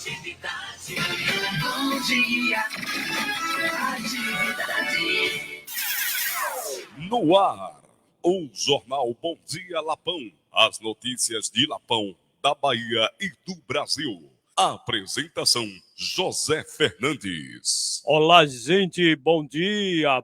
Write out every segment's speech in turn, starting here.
Bom dia, atividade. No ar, o Jornal Bom Dia Lapão. As notícias de Lapão, da Bahia e do Brasil. Apresentação, José Fernandes. Olá, gente, bom dia,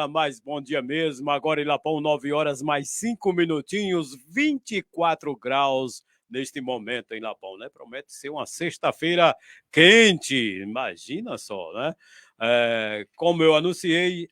mas bom dia mesmo. Agora em Lapão, 9 horas mais 5 minutinhos, 24 graus neste momento em Lapão, né? Promete ser uma sexta-feira quente, imagina só, né? Como eu anunciei,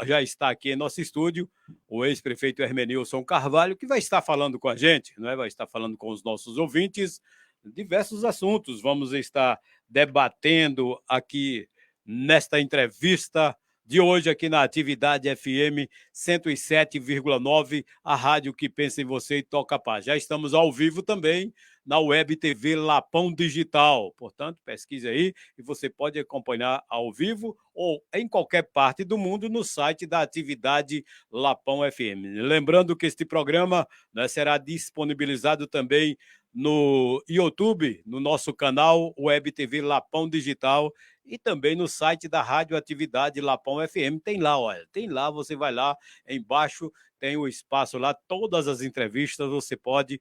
já está aqui em nosso estúdio o ex-prefeito Hermenilson Carvalho, que vai estar falando com a gente, né? Vai estar falando com os nossos ouvintes diversos assuntos. Vamos estar debatendo aqui nesta entrevista de hoje aqui na Atividade FM 107,9, a rádio que pensa em você e toca a paz. Já estamos ao vivo também na Web TV Lapão Digital. Portanto, pesquise aí e você pode acompanhar ao vivo ou em qualquer parte do mundo no site da Atividade Lapão FM. Lembrando que este programa, né, será disponibilizado também no YouTube, no nosso canal Web TV Lapão Digital e também no site da Rádio Atividade Lapão FM. Tem lá, olha, tem lá, você vai lá, embaixo tem o espaço lá, todas as entrevistas você pode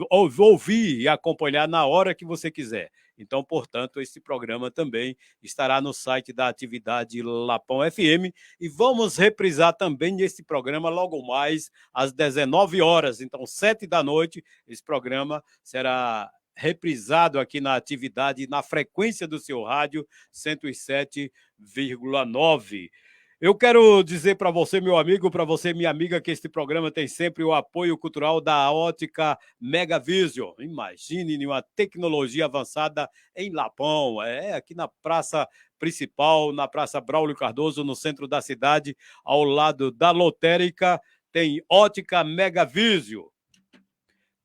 ouvir e acompanhar na hora que você quiser. Então, portanto, esse programa também estará no site da Atividade Lapão FM e vamos reprisar também esse programa logo mais às 19 horas. Então, 7 da noite, esse programa será reprisado aqui na Atividade, na frequência do seu rádio 107,9. Eu quero dizer para você, meu amigo, para você, minha amiga, que este programa tem sempre o apoio cultural da Ótica Mega Vision. Imagine uma tecnologia avançada em Lapão, aqui na praça principal, na Praça Braulio Cardoso, no centro da cidade, ao lado da lotérica, tem Ótica Mega Vision.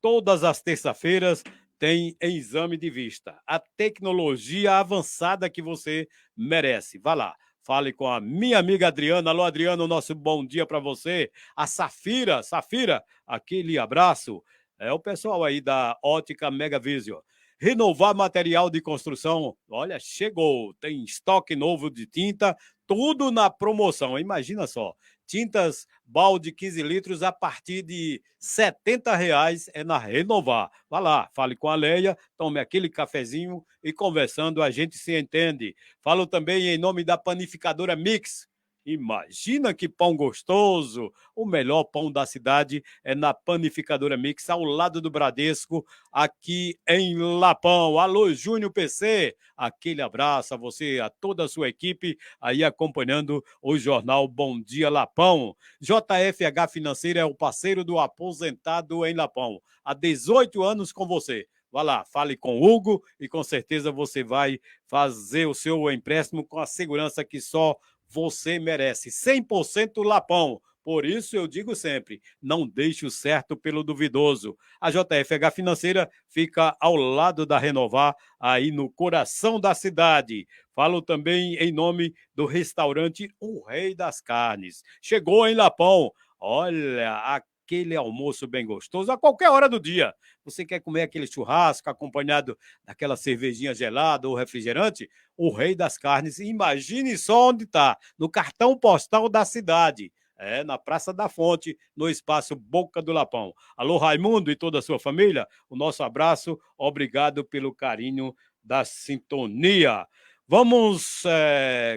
Todas as terças-feiras tem exame de vista. A tecnologia avançada que você merece. Vá lá. Fale com a minha amiga Adriana. Alô, Adriana, o nosso bom dia para você. A Safira, aquele abraço. É o pessoal aí da Ótica Mega Vision. Renovar material de construção. Olha, chegou. Tem estoque novo de tinta, tudo na promoção. Imagina só. Tintas balde 15 litros a partir de R$ 70 é na Renovar. Vá lá, fale com a Leia, tome aquele cafezinho e conversando a gente se entende. Falo também em nome da panificadora Mix. Imagina que pão gostoso! O melhor pão da cidade é na Panificadora Mix, ao lado do Bradesco, aqui em Lapão. Alô, Júnior PC, aquele abraço a você, a toda a sua equipe, aí acompanhando o jornal Bom Dia Lapão. JFH Financeira é o parceiro do aposentado em Lapão. Há 18 anos com você. Vá lá, fale com o Hugo e com certeza você vai fazer o seu empréstimo com a segurança que só você merece. 100% Lapão. Por isso eu digo sempre, não deixe o certo pelo duvidoso. A JFH Financeira fica ao lado da Renovar, aí no coração da cidade. Falo também em nome do restaurante O Rei das Carnes. Chegou em Lapão. Olha, aquele almoço bem gostoso a qualquer hora do dia. Você quer comer aquele churrasco acompanhado daquela cervejinha gelada ou refrigerante? O Rei das Carnes, imagine só onde está, no cartão postal da cidade. Na Praça da Fonte, no espaço Boca do Lapão. Alô, Raimundo e toda a sua família, o nosso abraço, obrigado pelo carinho da sintonia. Vamos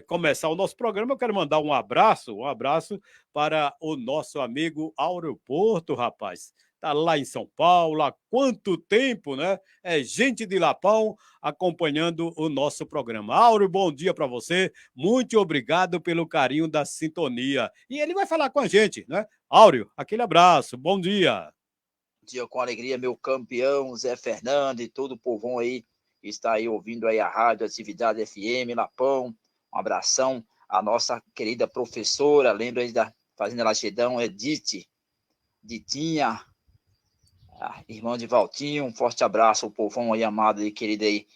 começar o nosso programa. Eu quero mandar um abraço para o nosso amigo Áureo Porto, rapaz. Está lá em São Paulo, há quanto tempo, né? É gente de Lapão acompanhando o nosso programa. Áureo, bom dia para você. Muito obrigado pelo carinho da sintonia. E ele vai falar com a gente, né? Áureo, aquele abraço, bom dia. Bom dia com alegria, meu campeão Zé Fernando e todo o povão aí que está aí ouvindo aí a Rádio Atividade FM Lapão. Um abração à nossa querida professora, lembra aí da Fazenda Laxedão, Ditinha, irmão de Valtinho, um forte abraço ao povão aí amado e querido aí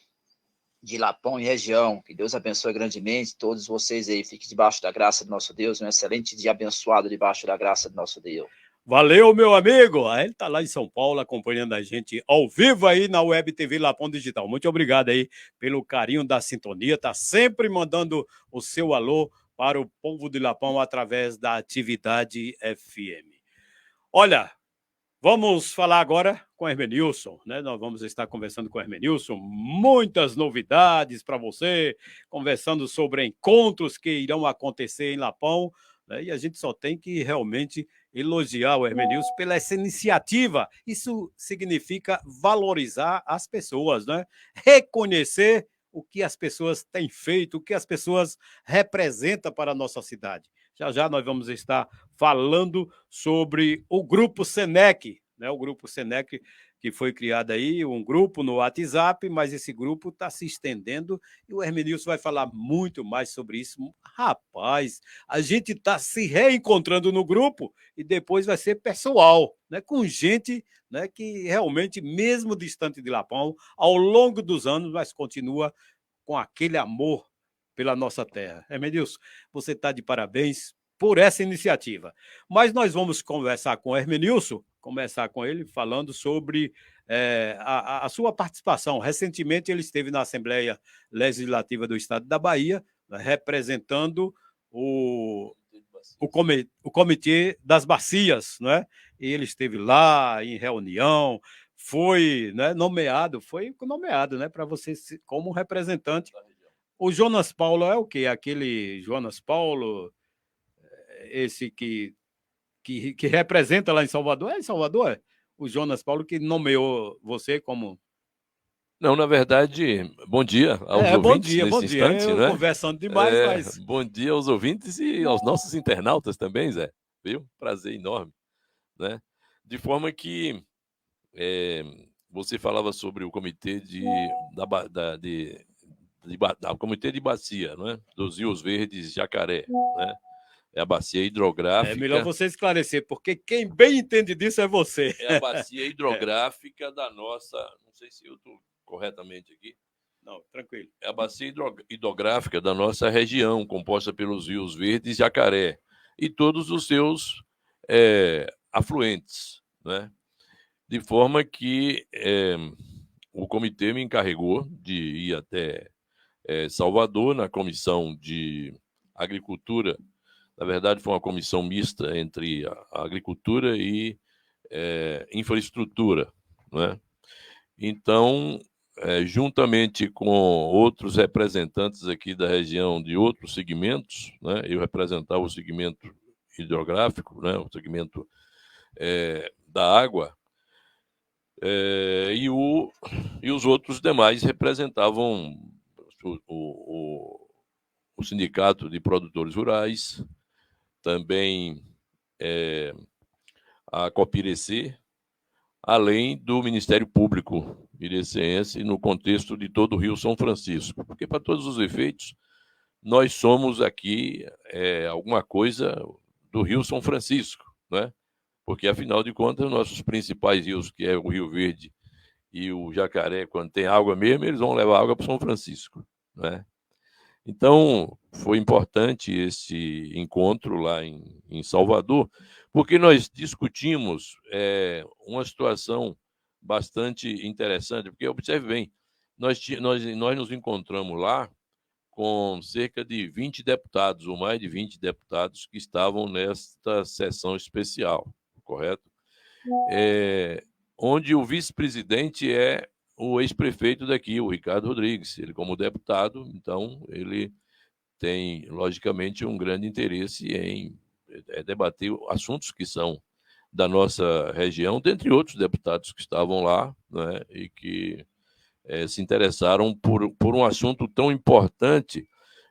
de Lapão e região. Que Deus abençoe grandemente todos vocês aí. Fiquem debaixo da graça do nosso Deus. Um excelente dia abençoado debaixo da graça do nosso Deus. Valeu, meu amigo. Ele está lá em São Paulo acompanhando a gente ao vivo aí na Web TV Lapão Digital. Muito obrigado aí pelo carinho da sintonia. Está sempre mandando o seu alô para o povo de Lapão através da Atividade FM. Olha, vamos falar agora com o Hermenilson, né? Nós vamos estar conversando com o Hermenilson, muitas novidades para você, conversando sobre encontros que irão acontecer em Lapão, né? E a gente só tem que realmente elogiar o Hermenilson pela essa iniciativa. Isso significa valorizar as pessoas, né? Reconhecer o que as pessoas têm feito, o que as pessoas representam para a nossa cidade. Já já nós vamos estar falando sobre o Grupo Senec, né? O Grupo Senec que foi criado aí, um grupo no WhatsApp, mas esse grupo está se estendendo e o Hermenilson vai falar muito mais sobre isso. Rapaz, a gente está se reencontrando no grupo e depois vai ser pessoal, né? Com gente, né, que realmente, mesmo distante de Lapão, ao longo dos anos, mas continua com aquele amor pela nossa terra. Hermenilson, você está de parabéns por essa iniciativa. Mas nós vamos conversar com o Hermenilson, começar com ele falando sobre a sua participação. Recentemente ele esteve na Assembleia Legislativa do Estado da Bahia, né, representando o Comitê das Bacias, né? E ele esteve lá em reunião, foi, né, nomeado, né, para você como representante. O Jonas Paulo é o quê? Aquele Jonas Paulo, esse que representa lá em Salvador? É em Salvador? É? O Jonas Paulo que nomeou você como... Não, na verdade, bom dia aos ouvintes bom nesse dia. instante, Eu né? conversando demais, mas... Bom dia aos ouvintes e aos nossos internautas também, Zé. Viu? Prazer enorme, né? De forma que você falava sobre o comitê comitê de bacia, né? Dos Rios Verdes Jacaré, né? É a bacia hidrográfica. É melhor você esclarecer, porque quem bem entende disso é você. É a bacia hidrográfica da nossa... Não sei se eu estou corretamente aqui. Não, tranquilo. É a bacia hidrográfica da nossa região, composta pelos rios Verdes e Jacaré, e todos os seus afluentes, né? De forma que o comitê me encarregou de ir até Salvador, na comissão de agricultura. Na verdade, foi uma comissão mista entre a agricultura e infraestrutura, né? Então, juntamente com outros representantes aqui da região de outros segmentos, né? Eu representava o segmento hidrográfico, né? O segmento da água, e os outros demais representavam o Sindicato de Produtores Rurais, também a Copirecê, além do Ministério Público ireceense no contexto de todo o Rio São Francisco, porque para todos os efeitos nós somos aqui alguma coisa do Rio São Francisco, né? Porque afinal de contas nossos principais rios, que é o Rio Verde e o Jacaré, quando tem água mesmo, eles vão levar água para São Francisco, né? Então, foi importante esse encontro lá em Salvador, porque nós discutimos uma situação bastante interessante, porque observe bem, nós nos encontramos lá com cerca de 20 deputados, ou mais de 20 deputados, que estavam nesta sessão especial, correto? Onde o vice-presidente é o ex-prefeito daqui, o Ricardo Rodrigues. Ele, como deputado, então, ele tem, logicamente, um grande interesse em debater assuntos que são da nossa região, dentre outros deputados que estavam lá, né, e que se interessaram por um assunto tão importante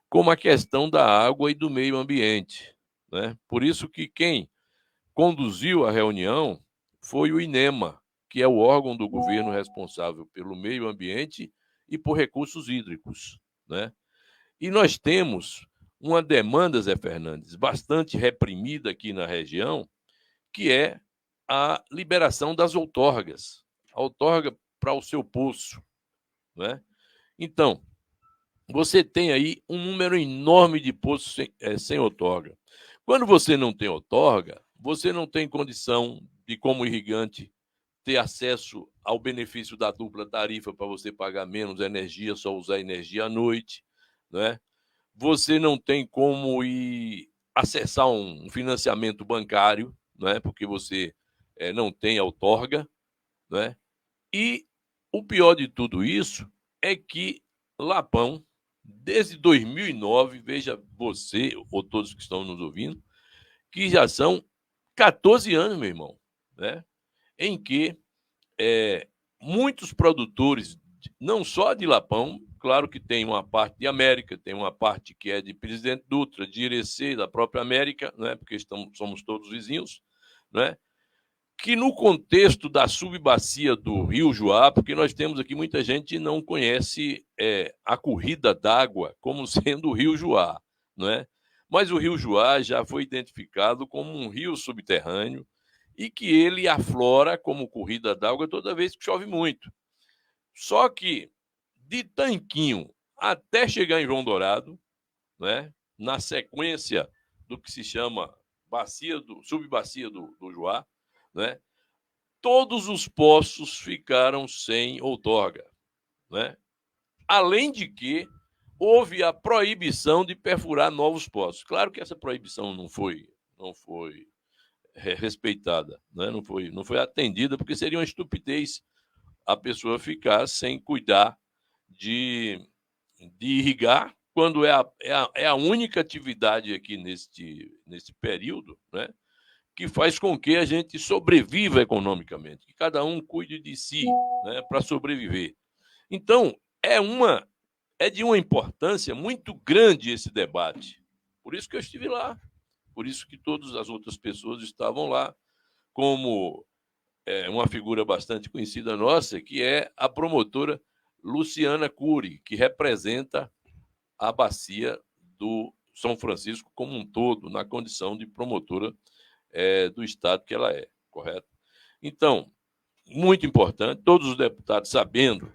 como a questão da água e do meio ambiente, né? Por isso que quem conduziu a reunião foi o INEMA, que é o órgão do governo responsável pelo meio ambiente e por recursos hídricos, né? E nós temos uma demanda, Zé Fernandes, bastante reprimida aqui na região, que é a liberação das outorgas, a outorga para o seu poço, né? Então, você tem aí um número enorme de poços sem outorga. Quando você não tem outorga, você não tem condição de, como irrigante, ter acesso ao benefício da dupla tarifa para você pagar menos energia, só usar energia à noite, né? Você não tem como ir acessar um financiamento bancário, né? Porque você não tem outorga, né? E o pior de tudo isso é que Lapão, desde 2009, veja você ou todos que estão nos ouvindo, que já são 14 anos, meu irmão, né? Em que muitos produtores, não só de Lapão, claro que tem uma parte de América, tem uma parte que é de Presidente Dutra, de Irecê, da própria América, né? Porque somos todos vizinhos, né? Que no contexto da subbacia do Rio Juá, porque nós temos aqui muita gente que não conhece a corrida d'água como sendo o Rio Juá, não é? Mas o Rio Juá já foi identificado como um rio subterrâneo e que ele aflora como corrida d'água toda vez que chove muito. Só que de Tanquinho até chegar em João Dourado, né, na sequência do que se chama subbacia do Juá, né, todos os poços ficaram sem outorga, né? Além de que houve a proibição de perfurar novos poços. Claro que essa proibição não foi respeitada, né? não foi atendida, porque seria uma estupidez a pessoa ficar sem cuidar de irrigar, quando é a única atividade aqui nesse período, né, que faz com que a gente sobreviva economicamente, que cada um cuide de si, né, para sobreviver. Então, é de uma importância muito grande esse debate. Por isso que eu estive lá, por isso que todas as outras pessoas estavam lá, como uma figura bastante conhecida nossa, que é a promotora Luciana Cury, que representa a bacia do São Francisco como um todo, na condição de promotora do Estado que ela é, correto? Então, muito importante, todos os deputados sabendo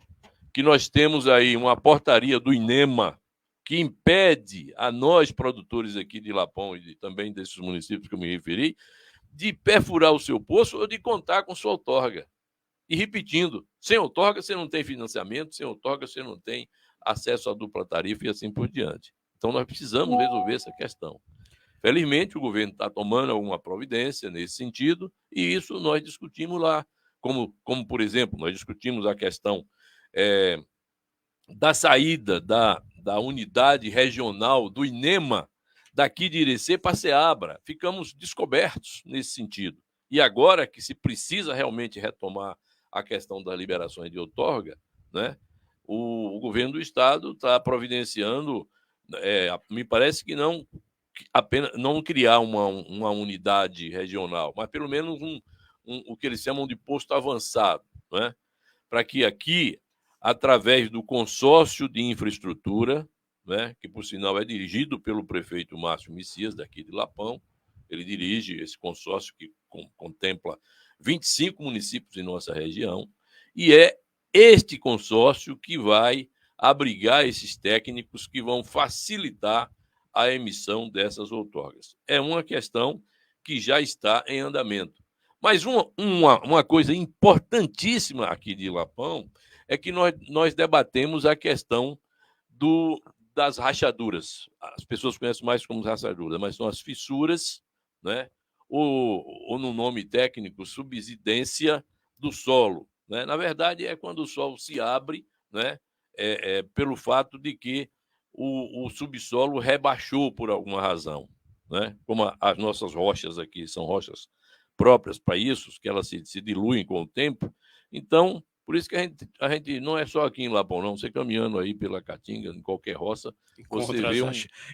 que nós temos aí uma portaria do INEMA que impede a nós, produtores aqui de Lapão e também desses municípios que eu me referi, de perfurar o seu poço ou de contar com sua outorga. E repetindo, sem outorga você não tem financiamento, sem outorga você não tem acesso à dupla tarifa e assim por diante. Então nós precisamos resolver essa questão. Felizmente, o governo está tomando alguma providência nesse sentido, e isso nós discutimos lá. Como por exemplo, nós discutimos a questão da saída da unidade regional do INEMA daqui de Irecê para Ceabra. Ficamos descobertos nesse sentido. E agora que se precisa realmente retomar a questão das liberações de outorga, né, o governo do Estado está providenciando, me parece que não apenas não criar uma unidade regional, mas pelo menos o que eles chamam de posto avançado, né? Para que aqui, através do consórcio de infraestrutura, né, que por sinal é dirigido pelo prefeito Márcio Messias, daqui de Lapão, ele dirige esse consórcio que contempla 25 municípios em nossa região, e é este consórcio que vai abrigar esses técnicos que vão facilitar a emissão dessas outorgas. É uma questão que já está em andamento. Mas uma coisa importantíssima aqui de Lapão é que nós debatemos a questão das rachaduras. As pessoas conhecem mais como rachaduras, mas são as fissuras, né? Ou no nome técnico, subsidência do solo, né? Na verdade, é quando o solo se abre, né? Pelo fato de que o subsolo rebaixou por alguma razão, né? Como as nossas rochas aqui são rochas próprias para isso, que elas se diluem com o tempo. Então, por isso que a gente não é só aqui em Lapão, não. Você caminhando aí pela Caatinga, em qualquer roça, você vê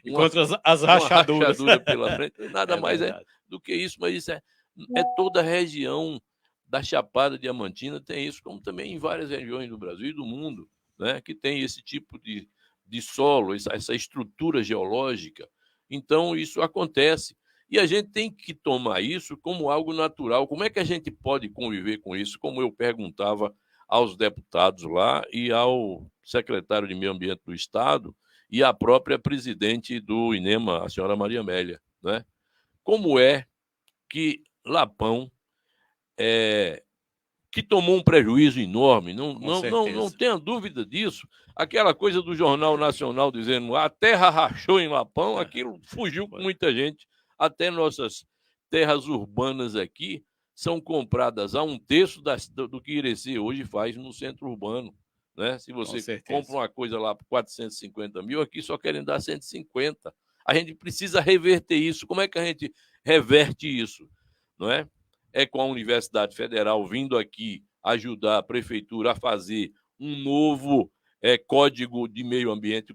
encontra as rachaduras. Uma rachadura pela frente. Nada mais verdade. do que isso, mas isso é toda a região da Chapada Diamantina tem isso, como também em várias regiões do Brasil e do mundo, né, que tem esse tipo de solo, essa estrutura geológica. Então, isso acontece. E a gente tem que tomar isso como algo natural. Como é que a gente pode conviver com isso? Como eu perguntava aos deputados lá e ao secretário de Meio Ambiente do Estado e à própria presidente do INEMA, a senhora Maria Amélia, né? Como é que Lapão que tomou um prejuízo enorme, não tenha dúvida disso. Aquela coisa do Jornal Nacional dizendo a terra rachou em Lapão, aquilo fugiu com muita gente. Até nossas terras urbanas aqui são compradas a 1/3 do que Irecê hoje faz no centro urbano. Né? Se você compra uma coisa lá por 450 mil, aqui só querem dar 150. A gente precisa reverter isso. Como é que a gente reverte isso? Não é? É com a Universidade Federal vindo aqui ajudar a prefeitura a fazer um novo código de meio ambiente,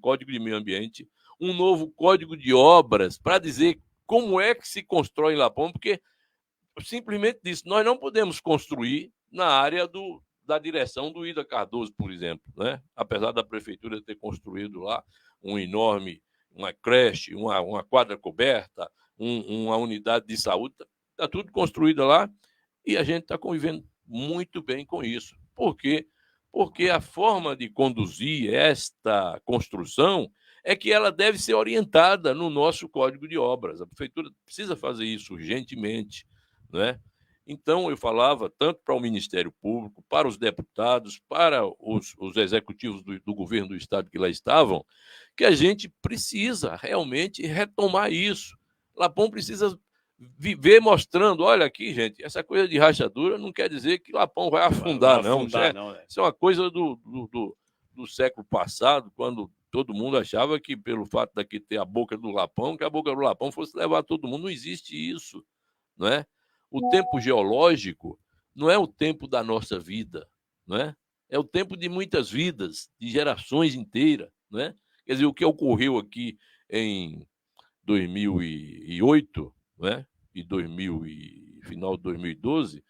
um novo código de obras para dizer como é que se constrói em Lapão, porque simplesmente disse, nós não podemos construir na área da direção do Ida Cardoso, por exemplo, né? Apesar da prefeitura ter construído lá uma creche, uma quadra coberta, uma unidade de saúde, está tudo construído lá e a gente está convivendo muito bem com isso. Por quê? Porque a forma de conduzir esta construção é que ela deve ser orientada no nosso Código de Obras. A prefeitura precisa fazer isso urgentemente, né? Então, eu falava tanto para o Ministério Público, para os deputados, para os executivos do governo do Estado que lá estavam, que a gente precisa realmente retomar isso. Lapão precisa viver mostrando, olha aqui, gente, essa coisa de rachadura não quer dizer que Lapão vai afundar, não. Isso é uma coisa do século passado, quando todo mundo achava que, pelo fato daqui ter a boca do Lapão, que a boca do Lapão fosse levar todo mundo. Não existe isso, não é? O tempo geológico não é o tempo da nossa vida, não é? É o tempo de muitas vidas, de gerações inteiras, não é? Quer dizer, o que ocorreu aqui em 2008, né? E final de 2012,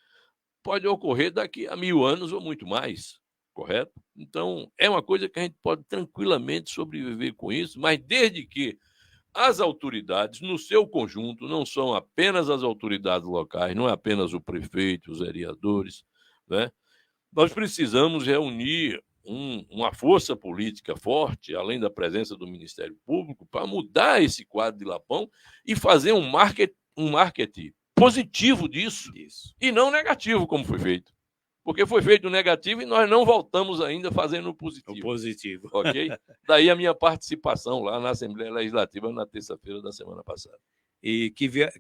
pode ocorrer daqui a 1000 anos ou muito mais, correto? Então, é uma coisa que a gente pode tranquilamente sobreviver com isso, mas desde que as autoridades, no seu conjunto, não são apenas as autoridades locais, não é apenas o prefeito, os vereadores, né? Nós precisamos reunir uma força política forte, além da presença do Ministério Público, para mudar esse quadro de Lapão e fazer um marketing positivo disso, e não negativo, como foi feito. Porque foi feito negativo e nós não voltamos ainda fazendo o positivo. Ok? Daí a minha participação lá na Assembleia Legislativa na terça-feira da semana passada. E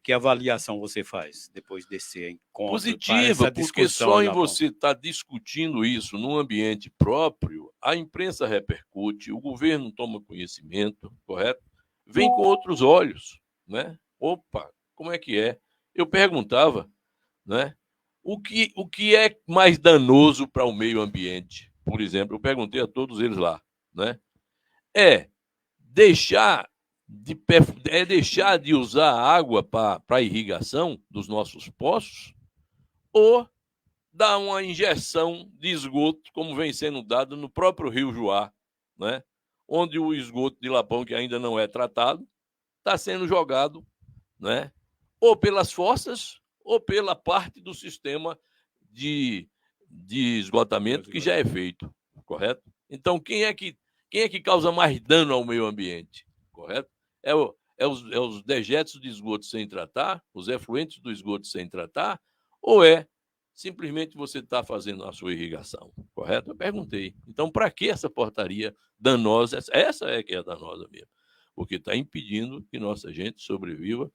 que avaliação você faz depois desse encontro? Positiva, porque só em você estar discutindo isso num ambiente próprio, a imprensa repercute, o governo toma conhecimento, correto? Vem com outros olhos, né? Opa, como é que é? Eu perguntava, né? O que é mais danoso para o meio ambiente? Por exemplo, eu perguntei a todos eles lá, né? Deixar de usar a água para irrigação dos nossos poços ou dar uma injeção de esgoto, como vem sendo dado no próprio Rio Juá, né? Onde o esgoto de Lapão, que ainda não é tratado, está sendo jogado, né? Ou pelas fossas ou pela parte do sistema de esgotamento que já é feito, correto? Então, quem é que causa mais dano ao meio ambiente, correto? É os dejetos de esgoto sem tratar, os efluentes do esgoto sem tratar, ou é simplesmente você está fazendo a sua irrigação, correto? Eu perguntei. Então, para que essa portaria danosa? Essa é que é danosa mesmo, porque está impedindo que nossa gente sobreviva.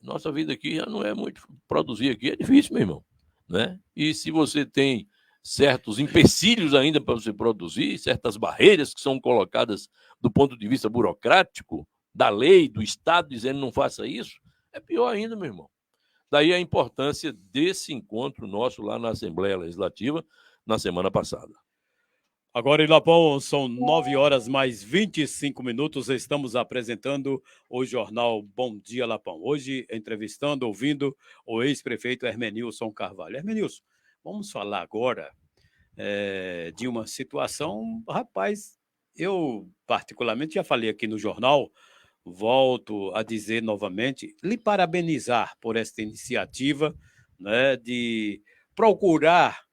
Nossa vida aqui já não é muito. Produzir aqui é difícil, meu irmão, né? E se você tem certos empecilhos ainda para você produzir, certas barreiras que são colocadas do ponto de vista burocrático, da lei, do Estado, dizendo não faça isso, é pior ainda, meu irmão. Daí a importância desse encontro nosso lá na Assembleia Legislativa na semana passada. Agora em Lapão são 9h mais 25. Estamos apresentando o jornal Bom Dia Lapão. Hoje entrevistando, ouvindo o ex-prefeito Hermenilson Carvalho. Hermenilson, vamos falar agora de uma situação, rapaz, eu particularmente já falei aqui no jornal, volto a dizer novamente, lhe parabenizar por esta iniciativa, né, de procurar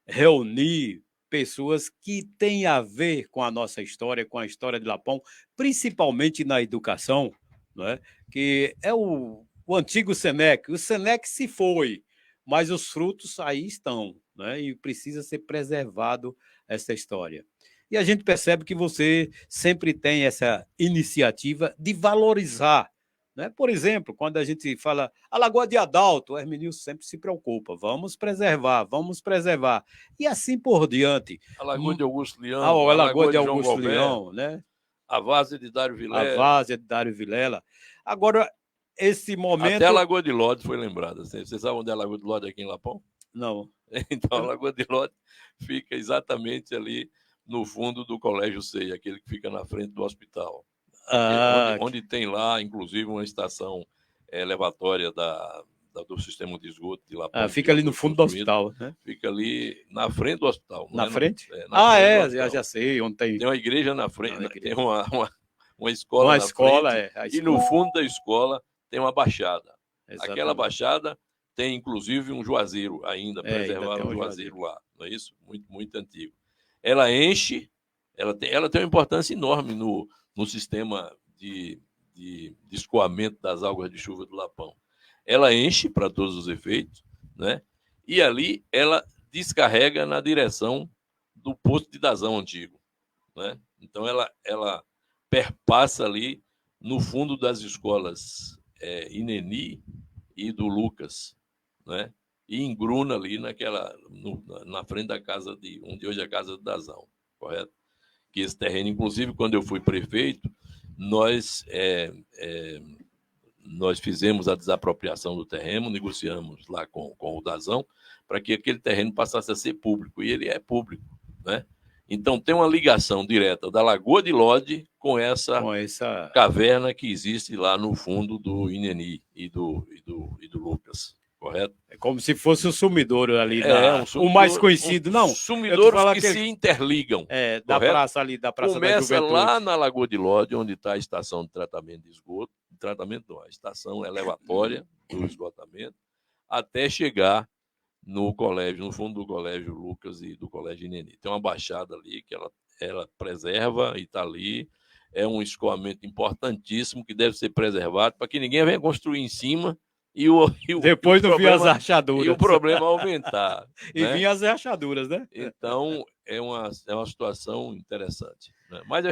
reunir pessoas que têm a ver com a nossa história, com a história de Lapão, principalmente na educação, né? Que é o o antigo Senec. O Senec se foi, mas os frutos aí estão, né? E precisa ser preservado essa história. E a gente percebe que você sempre tem essa iniciativa de valorizar, né? Por exemplo, quando a gente fala a Lagoa de Adalto, o Hermenilson sempre se preocupa, vamos preservar. E assim por diante. A Lagoa de Augusto A Leão, a Lagoa de de João Augusto Goulbert, Leão, né? a Várzea de Dário A Vilela, Várzea de Dário Vilela. Agora, esse momento... até a Lagoa de Lodi foi lembrada. Você sabe onde é a Lagoa de Lodi aqui em Lapão? Não. Então, a Lagoa de Lodi fica exatamente ali no fundo do Colégio Sei, aquele que fica na frente do hospital. Onde tem lá, inclusive, uma estação elevatória do sistema de esgoto de Lapão. Fica ali no fundo do hospital, né? Fica ali na frente do hospital. Na frente? Na frente já sei, onde tem... Tem uma igreja na frente, tem uma escola uma na escola, frente, e no fundo da escola tem uma baixada. Exatamente. Aquela baixada tem, inclusive, um juazeiro ainda, preservado ainda tem um juazeiro lá, não é isso? Muito, muito antigo. Ela enche, ela tem uma importância enorme no sistema de escoamento das águas de chuva do Lapão. Ela enche para todos os efeitos, né? E ali ela descarrega na direção do posto de Dazão antigo, né? Então ela perpassa ali no fundo das escolas Ineni e do Lucas, né? E engruna ali na frente da casa onde hoje é a casa do Dazão, correto? Que esse terreno, inclusive, quando eu fui prefeito, nós fizemos a desapropriação do terreno, negociamos lá com o Dazão, para que aquele terreno passasse a ser público, e ele é público, né? Então, tem uma ligação direta da Lagoa de Lodi com essa caverna que existe lá no fundo do Ineni e do Lucas, correto? É como se fosse o sumidouro ali, o mais conhecido. Não, sumidouros que se interligam. Da praça ali, da Praça da Juventude. Começa lá na Lagoa de Lodi, onde está a estação de tratamento de esgoto, a estação elevatória do esgotamento, até chegar no colégio, no fundo do Colégio Lucas e do Colégio Ineni. Tem uma baixada ali que ela preserva e está ali. É um escoamento importantíssimo que deve ser preservado para que ninguém venha construir em cima depois não vinha as rachaduras. E o problema aumentar. E né? vinha as rachaduras, né? Então, é uma situação interessante. Né? Mas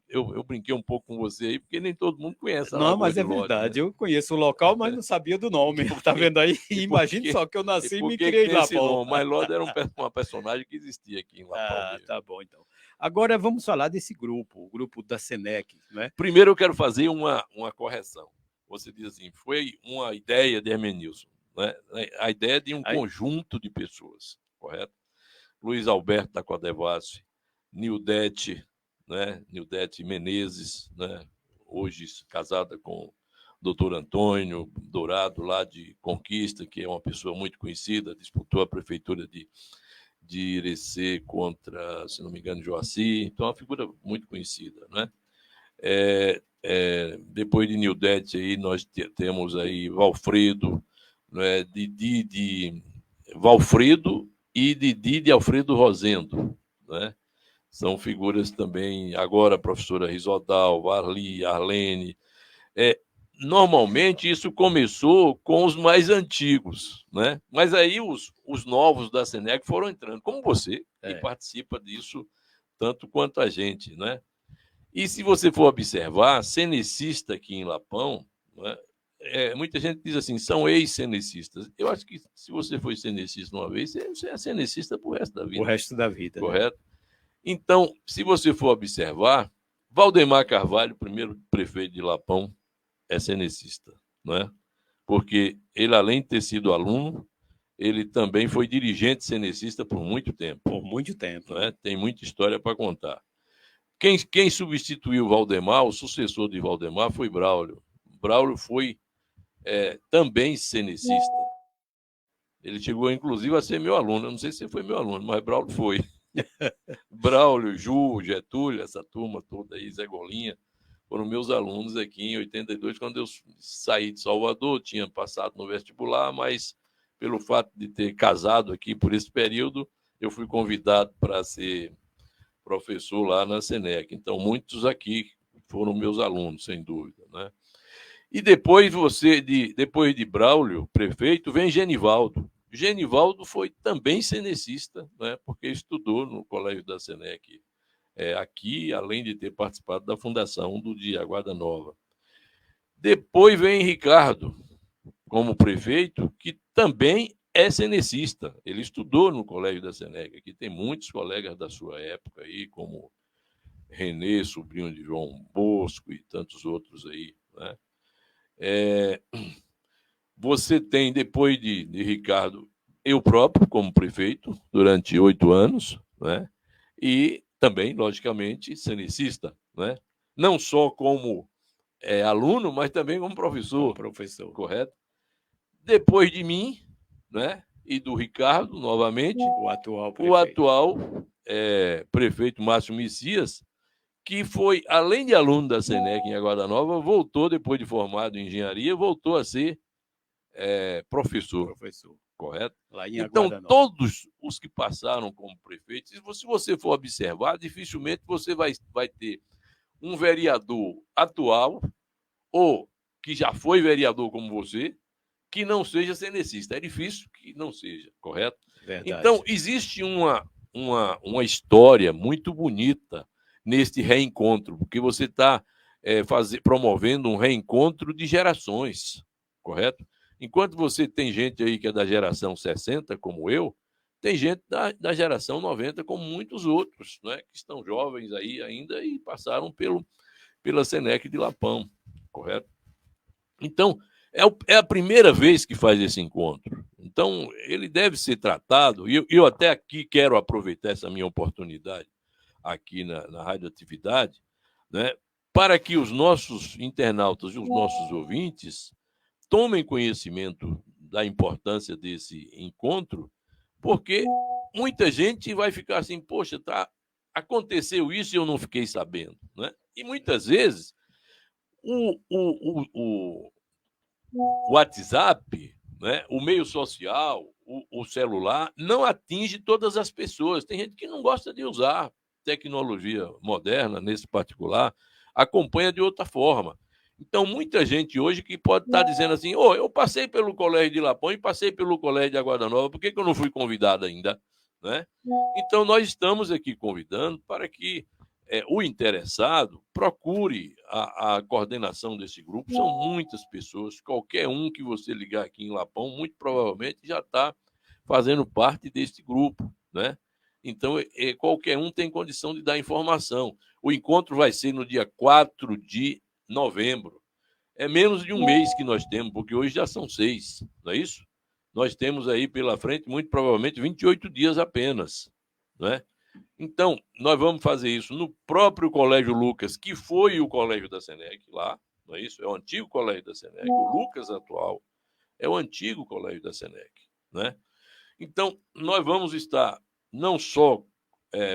eu brinquei um pouco com você aí, porque nem todo mundo conhece a Não, Lagoa mas de é Lodi, verdade. né? Eu conheço o local, mas não sabia do nome. Tá vendo aí? Imagina só que eu nasci e me criei lá. Mas Lodi era uma personagem que existia aqui em Lapão. Tá bom, então. Agora vamos falar desse grupo, o grupo da Senec. Né? Primeiro eu quero fazer uma correção. Você diz assim, foi uma ideia de Hermenilson, né? A ideia de um conjunto de pessoas, correto? Luiz Alberto da Codevasf, Nildete, né? Nildete Menezes, né? Hoje casada com o doutor Antônio Dourado, lá de Conquista, que é uma pessoa muito conhecida, disputou a prefeitura de Irecê contra, se não me engano, Joaci, então é uma figura muito conhecida, né? Depois de Nildete aí nós temos aí Valfredo, né, Valfredo e Didi de Alfredo Rosendo, né? São figuras também, agora a professora Risodal, Varli, Arlene. Normalmente isso começou com os mais antigos, né? Mas aí os novos da Senec foram entrando, como você, que participa disso tanto quanto a gente, né? E se você for observar, cenecista aqui em Lapão, né, muita gente diz assim, são ex-cenecistas. Eu acho que se você foi cenecista uma vez, você é cenecista para o resto da vida. O resto da vida. Correto? Né? Então, se você for observar, Valdemar Carvalho, primeiro prefeito de Lapão, é cenecista, não é? Porque ele, além de ter sido aluno, ele também foi dirigente cenecista por muito tempo. Por muito tempo. Não é? Tem muita história para contar. Quem substituiu Valdemar, o sucessor de Valdemar, foi Braulio. Braulio foi também cenecista. Ele chegou, inclusive, a ser meu aluno. Eu não sei se ele foi meu aluno, mas Braulio foi. Braulio, Ju, Getúlio, essa turma toda aí, Zé Golinha, foram meus alunos aqui em 82, quando eu saí de Salvador, tinha passado no vestibular, mas pelo fato de ter casado aqui por esse período, eu fui convidado para ser professor lá na Senec. Então, muitos aqui foram meus alunos, sem dúvida, né? E depois depois de Braulio, prefeito, vem Genivaldo. Genivaldo foi também cenecista, né, porque estudou no Colégio da Senec aqui, além de ter participado da fundação do Dia Guarda Nova. Depois vem Ricardo, como prefeito, que também é cenecista. Ele estudou no Colégio da Senec. Aqui tem muitos colegas da sua época aí, como Renê, sobrinho de João Bosco e tantos outros aí, né? Você tem, depois de Ricardo, eu próprio, como prefeito, durante 8 anos, né? E também, logicamente, cenecista, né? Não só como aluno, mas também como professor. Correto? Depois de mim, né? E do Ricardo, novamente, O atual prefeito Márcio Messias, que foi, além de aluno da Senec em Aguada Nova, voltou, depois de formado em engenharia, voltou a ser professor. Correto? Então, todos os que passaram como prefeitos, se você for observar, dificilmente você vai ter um vereador atual ou que já foi vereador como você, que não seja cenecista. É difícil que não seja, correto? Verdade. Então, existe uma história muito bonita neste reencontro, porque você está promovendo um reencontro de gerações, correto? Enquanto você tem gente aí que é da geração 60, como eu, tem gente da geração 90, como muitos outros, né, que estão jovens aí ainda e passaram pela Senec de Lapão, correto? Então, é a primeira vez que faz esse encontro. Então, ele deve ser tratado, e eu até aqui quero aproveitar essa minha oportunidade aqui na Radioatividade, né, para que os nossos internautas e os nossos ouvintes tomem conhecimento da importância desse encontro, porque muita gente vai ficar assim, poxa, aconteceu isso e eu não fiquei sabendo, né? E muitas vezes o WhatsApp, né, o meio social, o celular, não atinge todas as pessoas. Tem gente que não gosta de usar tecnologia moderna, nesse particular, acompanha de outra forma. Então, muita gente hoje que pode estar dizendo assim, eu passei pelo Colégio de Lapão e passei pelo Colégio de Aguada Nova, por que eu não fui convidado ainda? Né? Então, nós estamos aqui convidando para que o interessado procure a coordenação desse grupo. São muitas pessoas, qualquer um que você ligar aqui em Lapão, muito provavelmente já está fazendo parte desse grupo, né? Então, qualquer um tem condição de dar informação. O encontro vai ser no dia 4 de novembro. É menos de um mês que nós temos, porque hoje já são 6, não é isso? Nós temos aí pela frente, muito provavelmente, 28 dias apenas, não é? Então, nós vamos fazer isso no próprio Colégio Lucas, que foi o Colégio da Senec lá, não é isso? É o antigo Colégio da Senec. O Lucas atual é o antigo Colégio da Senec, né? Então, nós vamos estar não só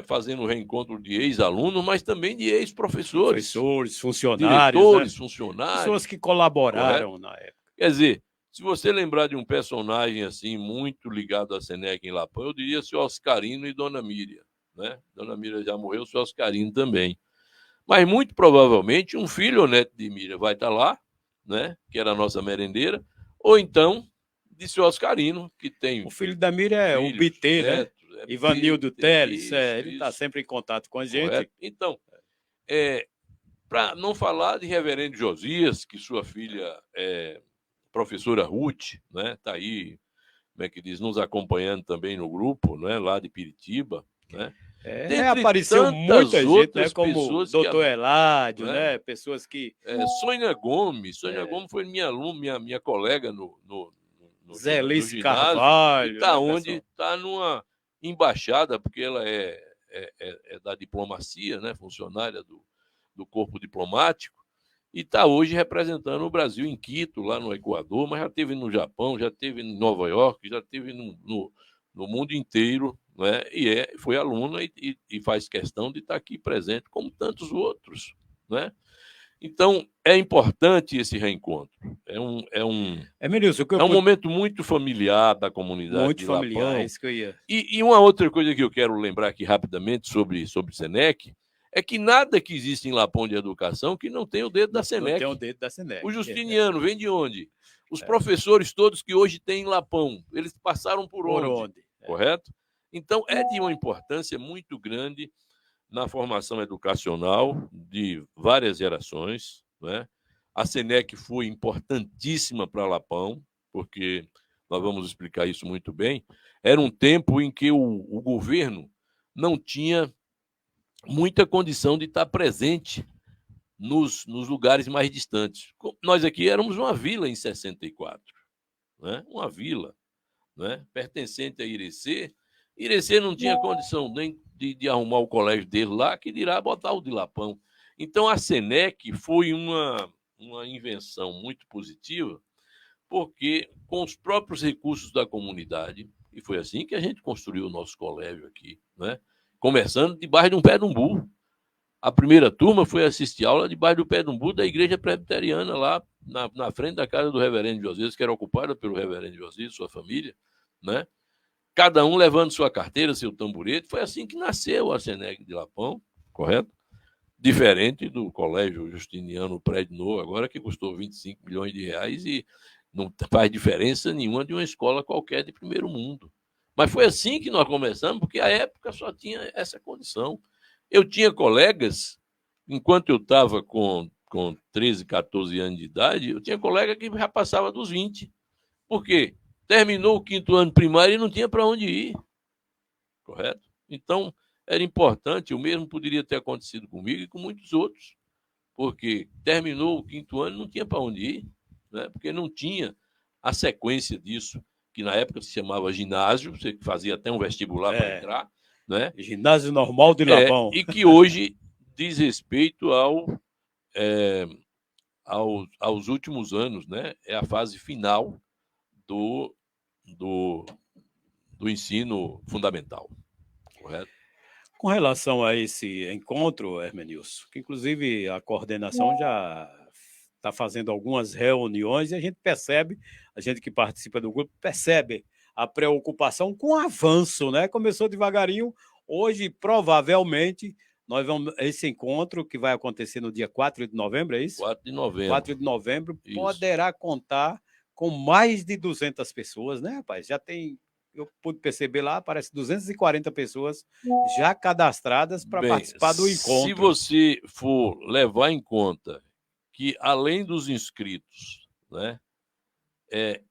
fazendo o reencontro de ex-alunos, mas também de ex-professores. Professores, funcionários. Diretores, né? funcionários. Pessoas que colaboraram na época. Quer dizer, se você lembrar de um personagem assim, muito ligado à Senec em Lapão, eu diria seu Oscarino e Dona Miriam. Né? Dona Miriam já morreu, seu Oscarino também. Mas, muito provavelmente, um filho ou neto de Miriam vai estar lá, né? Que era a nossa merendeira, ou então de seu Oscarino, que tem... O filho da Miriam é o BT, né? Ivanildo Teles, ele está sempre em contato com a gente. Correto? Então, para não falar de Reverendo Josias, que sua filha é professora Ruth, né? Está aí, como é que diz, nos acompanhando também no grupo, né? Lá de Piritiba, né? Apareceu muita gente, né? Como o doutor Eládio, né? Pessoas que... Sônia Gomes foi minha aluna, minha colega no Zé Liz ginásio, Carvalho. Está onde? Está numa embaixada, porque ela é da diplomacia, né? Funcionária do corpo diplomático, e está hoje representando o Brasil em Quito, lá no Equador, mas já esteve no Japão, já esteve em Nova York, já esteve no mundo inteiro, né? E foi aluna e faz questão de estar aqui presente, como tantos outros, né? Então, é importante esse reencontro. É um momento muito familiar da comunidade muito de familiar, Lapão. isso que eu ia... E uma outra coisa que eu quero lembrar aqui rapidamente sobre Senec é que nada que existe em Lapão de educação que não tem o dedo da Não SENEC. tem o dedo da SENEC. O Justiniano vem de onde? Os professores todos que hoje têm em Lapão, eles passaram por onde? Correto? Então, é de uma importância muito grande na formação educacional de várias gerações, né? A SENEC foi importantíssima para Lapão, porque nós vamos explicar isso muito bem. Era um tempo em que o governo não tinha muita condição de estar presente nos lugares mais distantes. Nós aqui éramos uma vila em 64, né? Uma vila, né? Pertencente a Irecê. Irecê não tinha condição nem de arrumar o colégio dele lá, que dirá botar o de Lapão. Então, a SENEC foi uma invenção muito positiva, porque com os próprios recursos da comunidade, e foi assim que a gente construiu o nosso colégio aqui, né? Começando debaixo de um pé de umbu. A primeira turma foi assistir aula debaixo do pé de umbu da igreja presbiteriana, lá na frente da casa do reverendo Josias, que era ocupada pelo reverendo Josias e sua família, né? Cada um levando sua carteira, seu tamborete. Foi assim que nasceu a SENEC de Lapão, correto? Diferente do Colégio Justiniano Prédio Novo, agora que custou 25 milhões de reais e não faz diferença nenhuma de uma escola qualquer de primeiro mundo. Mas foi assim que nós começamos, porque a época só tinha essa condição. Eu tinha colegas, enquanto eu estava com 13, 14 anos de idade, eu tinha colega que já passava dos 20. Por quê? Terminou o 5º ano primário e não tinha para onde ir. Correto? Então, era importante, o mesmo poderia ter acontecido comigo e com muitos outros, porque terminou o 5º ano e não tinha para onde ir, né? Porque não tinha a sequência disso, que na época se chamava ginásio, você fazia até um vestibular para entrar, né? Ginásio normal de Lapão. E que hoje diz respeito aos últimos anos, né? É a fase final do ensino fundamental, correto? Com relação a esse encontro, Hermenilson, que inclusive a coordenação já está fazendo algumas reuniões e a gente percebe, a gente que participa do grupo, percebe a preocupação com o avanço, né? Começou devagarinho, hoje provavelmente nós vamos, esse encontro que vai acontecer no dia 4 de novembro, é isso? 4 de novembro. 4 de novembro, Isso. poderá contar com mais de 200 pessoas, né, rapaz? Já tem, eu pude perceber lá, parece 240 pessoas já cadastradas para participar do encontro. Se você for levar em conta que, além dos inscritos, né,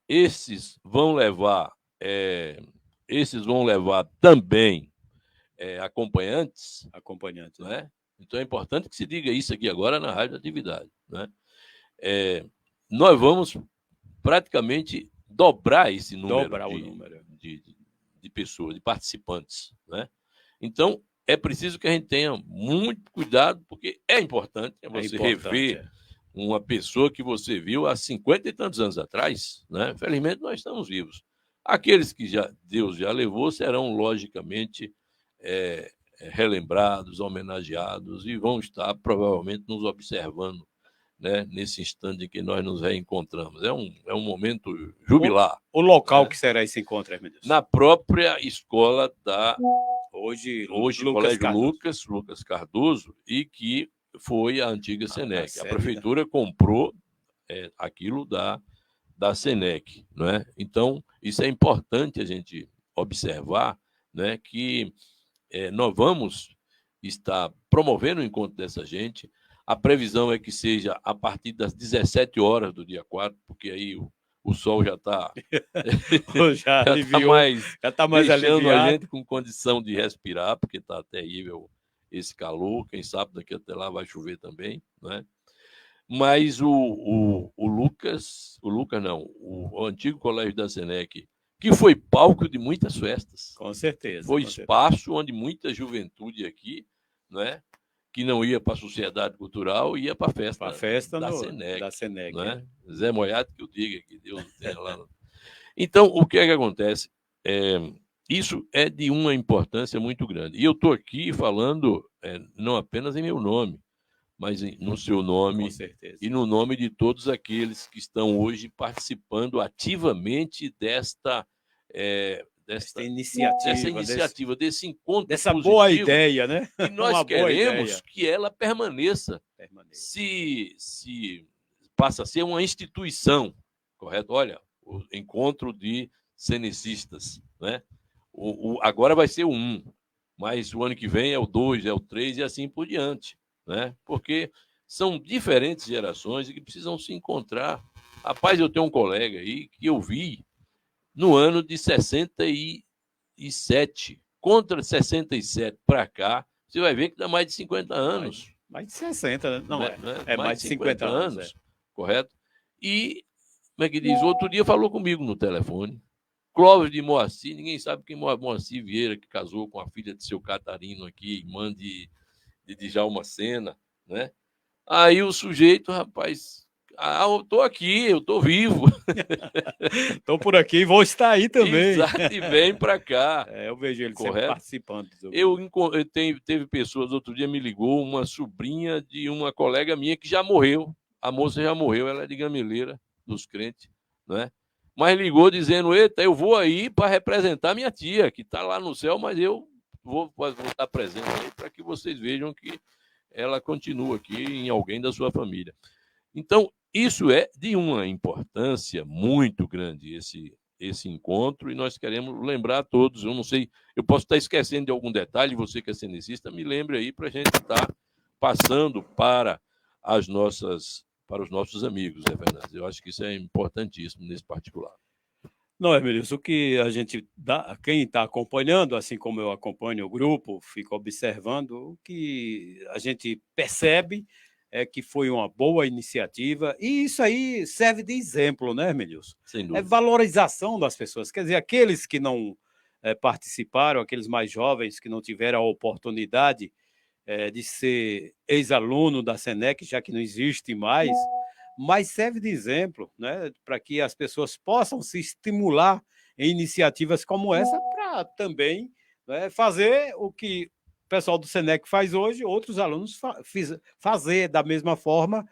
esses vão levar também acompanhantes, né? Então é importante que se diga isso aqui agora na Rádio Atividade, né? Nós vamos praticamente dobrar esse número, de pessoas, de participantes, né? Então, é preciso que a gente tenha muito cuidado, porque é importante você rever uma pessoa que você viu há 50 e tantos anos atrás, né? Felizmente, nós estamos vivos. Aqueles que Deus já levou serão, logicamente, relembrados, homenageados e vão estar, provavelmente, nos observando, né, nesse instante em que nós nos reencontramos. É um momento jubilar. O local, né, que será esse encontro, Hermenilson? Na própria escola da... Hoje Colégio Lucas Cardoso, e que foi a antiga SENEC. A prefeitura comprou aquilo da SENEC, não é? Então, isso é importante a gente observar, né, que nós vamos estar promovendo o encontro dessa gente. A previsão é que seja a partir das 17 horas do dia 4, porque aí o sol já está mais deixando a gente com condição de respirar, porque está terrível esse calor. Quem sabe daqui até lá vai chover também, né? Mas o antigo colégio da SENEC, que foi palco de muitas festas. Com certeza. Foi espaço onde muita juventude aqui, né, que não ia para a sociedade cultural, ia para a festa da SENEC. Né? Zé Moiado que eu diga, que Deus tenha lá. Então, o que é que acontece? Isso é de uma importância muito grande. E eu estou aqui falando não apenas em meu nome, mas no seu nome e no nome de todos aqueles que estão hoje participando ativamente desta Dessa iniciativa, desse encontro dessa positivo, boa ideia, né? e nós queremos que ela permaneça. Permanente. Se passa a ser uma instituição, correto? Olha, o encontro de cenecistas, né? Agora vai ser o 1, mas o ano que vem é o 2, é o 3 e assim por diante, né? Porque são diferentes gerações e que precisam se encontrar. Rapaz, eu tenho um colega aí que eu vi no ano de 67, contra 67 para cá, você vai ver que dá mais de 50 anos. Mais de 60, né? Não, né? é mais de 50 anos. Correto? E, como é que diz? Outro dia falou comigo no telefone. Clóvis de Moacir, ninguém sabe quem é Moacir Vieira, que casou com a filha de seu Catarino aqui, irmã de Djalma Sena, né? Aí o sujeito, rapaz, eu tô aqui, eu tô vivo. Estou por aqui e vou estar aí também. Exato, e vem para cá. Eu vejo ele correto? Sempre participando. Teve pessoas, outro dia me ligou, uma sobrinha de uma colega minha que já morreu. A moça já morreu, ela é de Gameleira, dos crentes, né? Mas ligou dizendo, eita, eu vou aí para representar minha tia, que está lá no céu, mas eu vou estar presente aí para que vocês vejam que ela continua aqui em alguém da sua família. Então, isso é de uma importância muito grande, esse encontro, e nós queremos lembrar a todos. Eu não sei, eu posso estar esquecendo de algum detalhe, você que é cenecista, me lembre aí para a gente estar passando para os nossos amigos, né, Fernandes? Eu acho que isso é importantíssimo nesse particular. Não, Hermelio, o que a gente dá, quem está acompanhando, assim como eu acompanho o grupo, fico observando, o que a gente percebe é que foi uma boa iniciativa, e isso aí serve de exemplo, né, Hermelilson? Sem dúvida. É valorização das pessoas, quer dizer, aqueles que não participaram, aqueles mais jovens que não tiveram a oportunidade de ser ex-aluno da Senec, já que não existe mais, mas serve de exemplo, né, para que as pessoas possam se estimular em iniciativas como essa, para também, né, fazer o que o pessoal do Senec faz hoje, outros alunos fazer da mesma forma.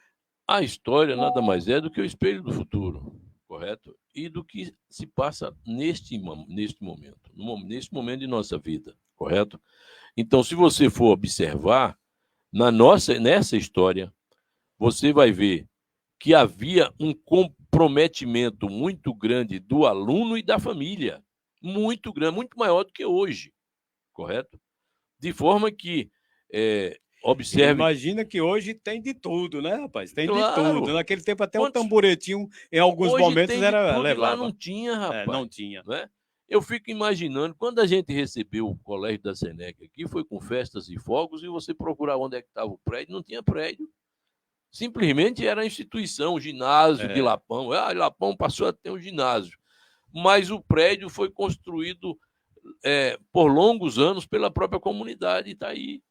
A história nada mais é do que o espelho do futuro, correto? E do que se passa neste momento, neste momento de nossa vida, correto? Então, se você for observar, nessa história, você vai ver que havia um comprometimento muito grande do aluno e da família, muito grande, muito maior do que hoje, correto? De forma que, observe... Imagina que hoje tem de tudo, né, rapaz? Tem claro. De tudo. Naquele tempo até o tamboretinho, em alguns hoje momentos, tem era tudo, levava. Lá não tinha, rapaz. Não tinha. Né? Eu fico imaginando, quando a gente recebeu o colégio da Senec aqui, foi com festas e fogos, e você procurar onde é que estava o prédio, não tinha prédio. Simplesmente era a instituição, o ginásio de Lapão. Lapão passou a ter um ginásio. Mas o prédio foi construído por longos anos pela própria comunidade e está aí,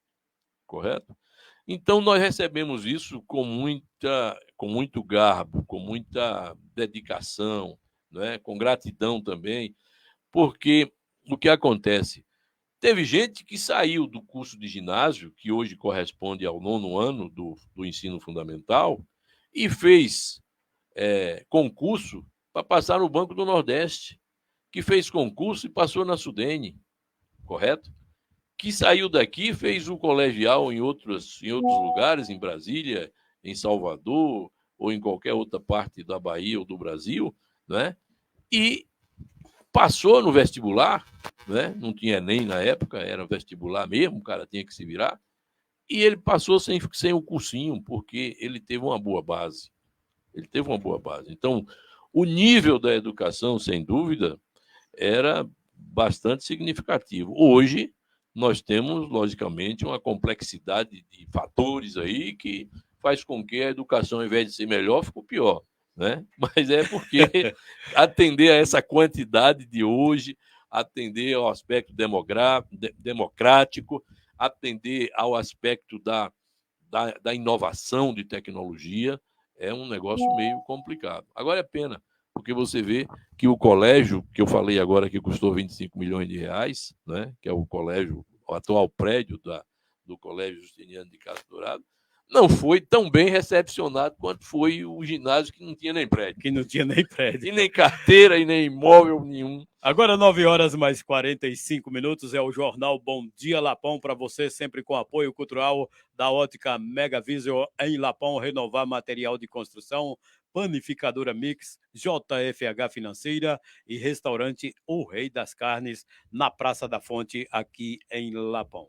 correto? Então, nós recebemos isso com muito garbo, com muita dedicação, né? Com gratidão também, porque o que acontece? Teve gente que saiu do curso de ginásio, que hoje corresponde ao 9º ano do ensino fundamental, e fez concurso para passar no Banco do Nordeste, que fez concurso e passou na Sudene, correto? Que saiu daqui, fez o colegial em outros lugares, em Brasília, em Salvador, ou em qualquer outra parte da Bahia ou do Brasil, né? E passou no vestibular, né? Não tinha Enem na época, era vestibular mesmo, o cara tinha que se virar, e ele passou sem o cursinho, porque ele teve uma boa base. Então, o nível da educação, sem dúvida, era bastante significativo. Hoje, nós temos, logicamente, uma complexidade de fatores aí que faz com que a educação, ao invés de ser melhor, ficou pior. Né? Mas é porque atender a essa quantidade de hoje, atender ao aspecto democrático, atender ao aspecto da inovação de tecnologia, é um negócio meio complicado. Agora é pena, porque você vê que o colégio, que eu falei agora que custou 25 milhões de reais, né? Que é o atual prédio do Colégio Justiniano de Castro Dourado, não foi tão bem recepcionado quanto foi o ginásio que não tinha nem prédio. Que não tinha nem prédio. E nem carteira, e nem imóvel nenhum. Agora, 9h mais 45 é o Jornal Bom Dia Lapão para você, sempre com apoio cultural da Ótica Mega Vision em Lapão, Renovar Material de Construção, Panificadora Mix, JFH Financeira e Restaurante O Rei das Carnes, na Praça da Fonte, aqui em Lapão.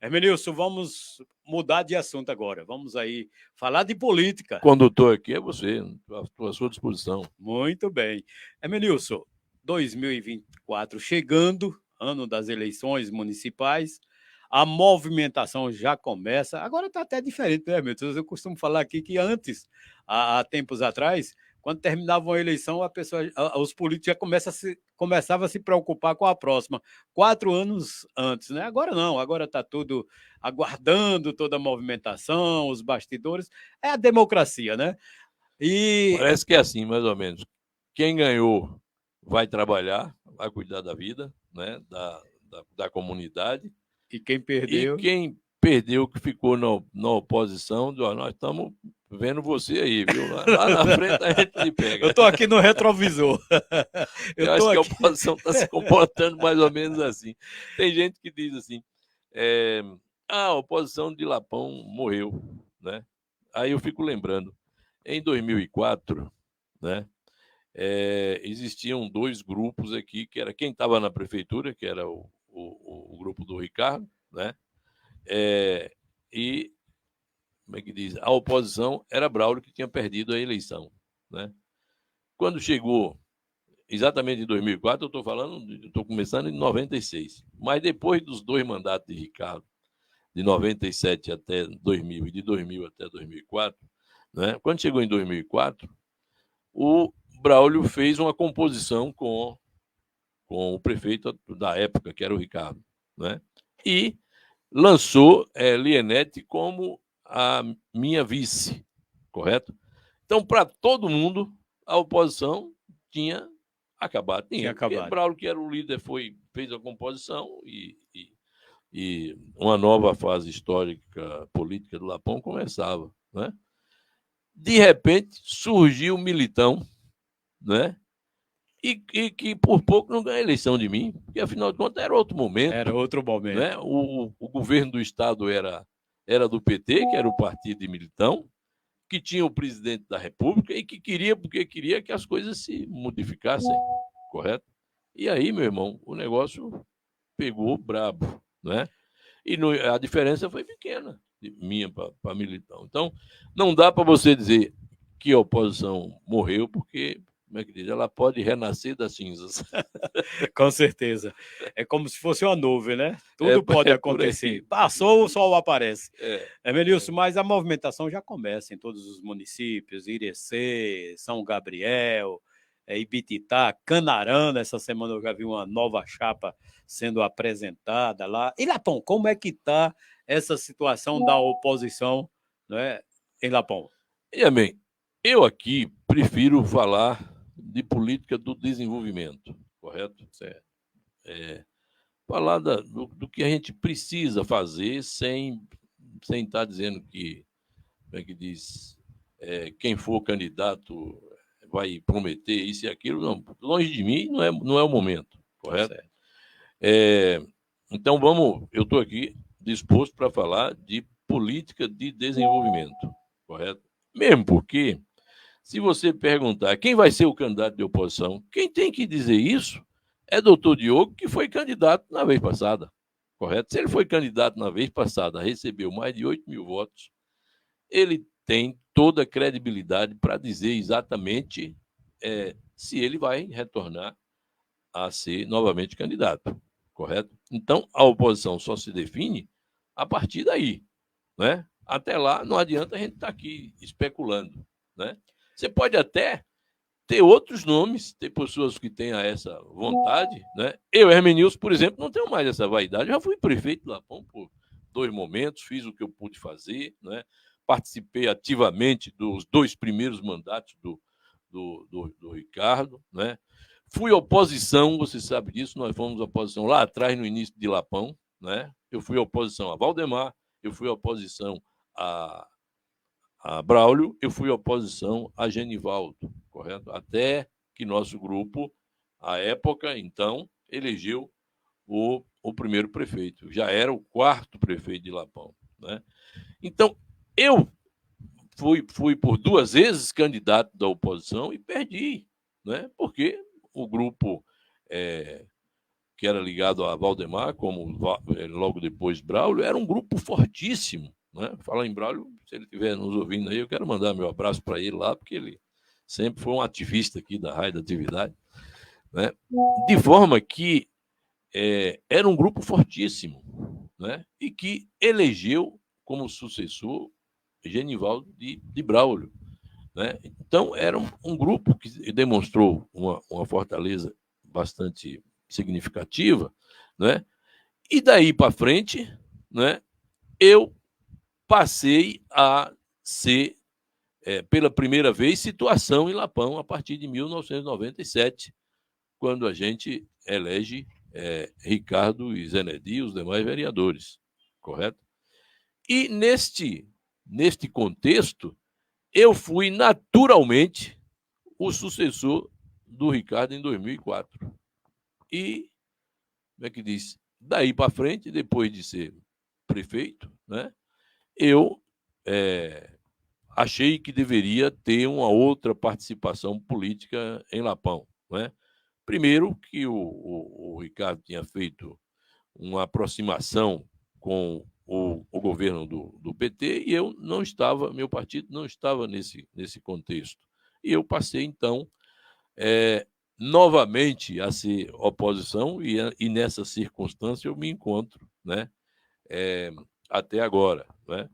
Hermenilson, vamos mudar de assunto agora. Vamos aí falar de política. O condutor aqui é você, estou à sua disposição. Muito bem. Hermenilson, 2024 chegando, ano das eleições municipais, a movimentação já começa. Agora está até diferente, né, Hermenilson? Eu costumo falar aqui que antes, há tempos atrás, quando terminava uma eleição, os políticos já começavam a se preocupar com a próxima, 4 anos antes, né? Agora não, agora está tudo aguardando toda a movimentação, os bastidores. É a democracia, né? Parece que é assim, mais ou menos. Quem ganhou vai trabalhar, vai cuidar da vida, né? da comunidade. E quem perdeu? E quem perdeu, que ficou na oposição, nós estamos vendo você aí, viu? Lá na frente a gente lhe pega. Eu estou aqui no retrovisor. Eu acho que a oposição está se comportando mais ou menos assim. Tem gente que diz assim, a oposição de Lapão morreu, né? Aí eu fico lembrando, em 2004, né, existiam 2 grupos aqui, que era quem estava na prefeitura, que era o grupo do Ricardo, né? E como é que diz? A oposição era Braulio, que tinha perdido a eleição, né? Quando chegou exatamente em 2004, eu estou começando em 96, mas depois dos 2 mandatos de Ricardo, de 97 até 2000 e de 2000 até 2004, né? Quando chegou em 2004, o Braulio fez uma composição com o prefeito da época, que era o Ricardo, né? E lançou Lienete como a minha vice, correto? Então, para todo mundo, a oposição tinha acabado. Tinha acabado. Braulio, que era o líder, fez a composição e uma nova fase histórica, política do Lapão começava, né? De repente, surgiu o Militão, né? E que por pouco não ganha a eleição de mim, porque afinal de contas era outro momento. Era outro momento. Né? O governo do Estado era do PT, que era o partido de Militão, que tinha o presidente da República e que queria que as coisas se modificassem, correto? E aí, meu irmão, o negócio pegou brabo, né? E a diferença foi pequena, de minha para Militão. Então, não dá para você dizer que a oposição morreu, porque, como é que diz? Ela pode renascer das cinzas. Com certeza. É como se fosse uma nuvem, né? Tudo pode acontecer. Passou, o sol aparece. Hermenilson, mas a movimentação já começa em todos os municípios, Irecê, São Gabriel, Ibititá, Canarana. Essa semana eu já vi uma nova chapa sendo apresentada lá. E Lapão, como é que está essa situação da oposição, né, em Lapão? E bem, eu aqui prefiro falar de política do desenvolvimento, correto? Certo. Falar do que a gente precisa fazer sem estar dizendo que, como é que diz, quem for candidato vai prometer isso e aquilo. Não, longe de mim não é o momento, correto? Então eu estou aqui disposto para falar de política de desenvolvimento, correto? Mesmo porque, se você perguntar quem vai ser o candidato de oposição, quem tem que dizer isso é doutor Diogo, que foi candidato na vez passada, correto? Se ele foi candidato na vez passada, recebeu mais de 8 mil votos, ele tem toda a credibilidade para dizer exatamente se ele vai retornar a ser novamente candidato, correto? Então, a oposição só se define a partir daí, né? Até lá, não adianta a gente estar aqui especulando, né? Você pode até ter outros nomes, ter pessoas que tenham essa vontade, né? Eu, Hermenilson, por exemplo, não tenho mais essa vaidade. Eu já fui prefeito de Lapão por 2 momentos, fiz o que eu pude fazer, né? Participei ativamente dos 2 primeiros mandatos do Ricardo, né? Fui oposição, você sabe disso, nós fomos oposição lá atrás, no início de Lapão, né? Eu fui oposição a Valdemar, eu fui oposição a a Braulio, eu fui oposição a Genivaldo, correto? Até que nosso grupo, à época, então, elegeu o primeiro prefeito. Já era o quarto prefeito de Lapão, né? Então, eu fui por 2 vezes candidato da oposição e perdi, né? Porque o grupo que era ligado a Valdemar, como logo depois Braulio, era um grupo fortíssimo, né? Falar em Braulio, se ele estiver nos ouvindo aí, eu quero mandar meu abraço para ele lá, porque ele sempre foi um ativista aqui da Rádio da Atividade, né? De forma que era um grupo fortíssimo, né? E que elegeu como sucessor Genivaldo de Braulio, né? Então, era um grupo que demonstrou uma fortaleza bastante significativa, né? E daí para frente, né, eu passei a ser, pela primeira vez, situação em Lapão a partir de 1997, quando a gente elege Ricardo e Zenedi e os demais vereadores, correto? E neste contexto, eu fui naturalmente o sucessor do Ricardo em 2004. E, como é que diz? Daí para frente, depois de ser prefeito, né, eu achei que deveria ter uma outra participação política em Lapão, né? Primeiro, que o Ricardo tinha feito uma aproximação com o governo do PT e eu não estava, meu partido não estava nesse contexto. E eu passei, então, novamente a ser oposição e nessa circunstância eu me encontro, né, até agora, né?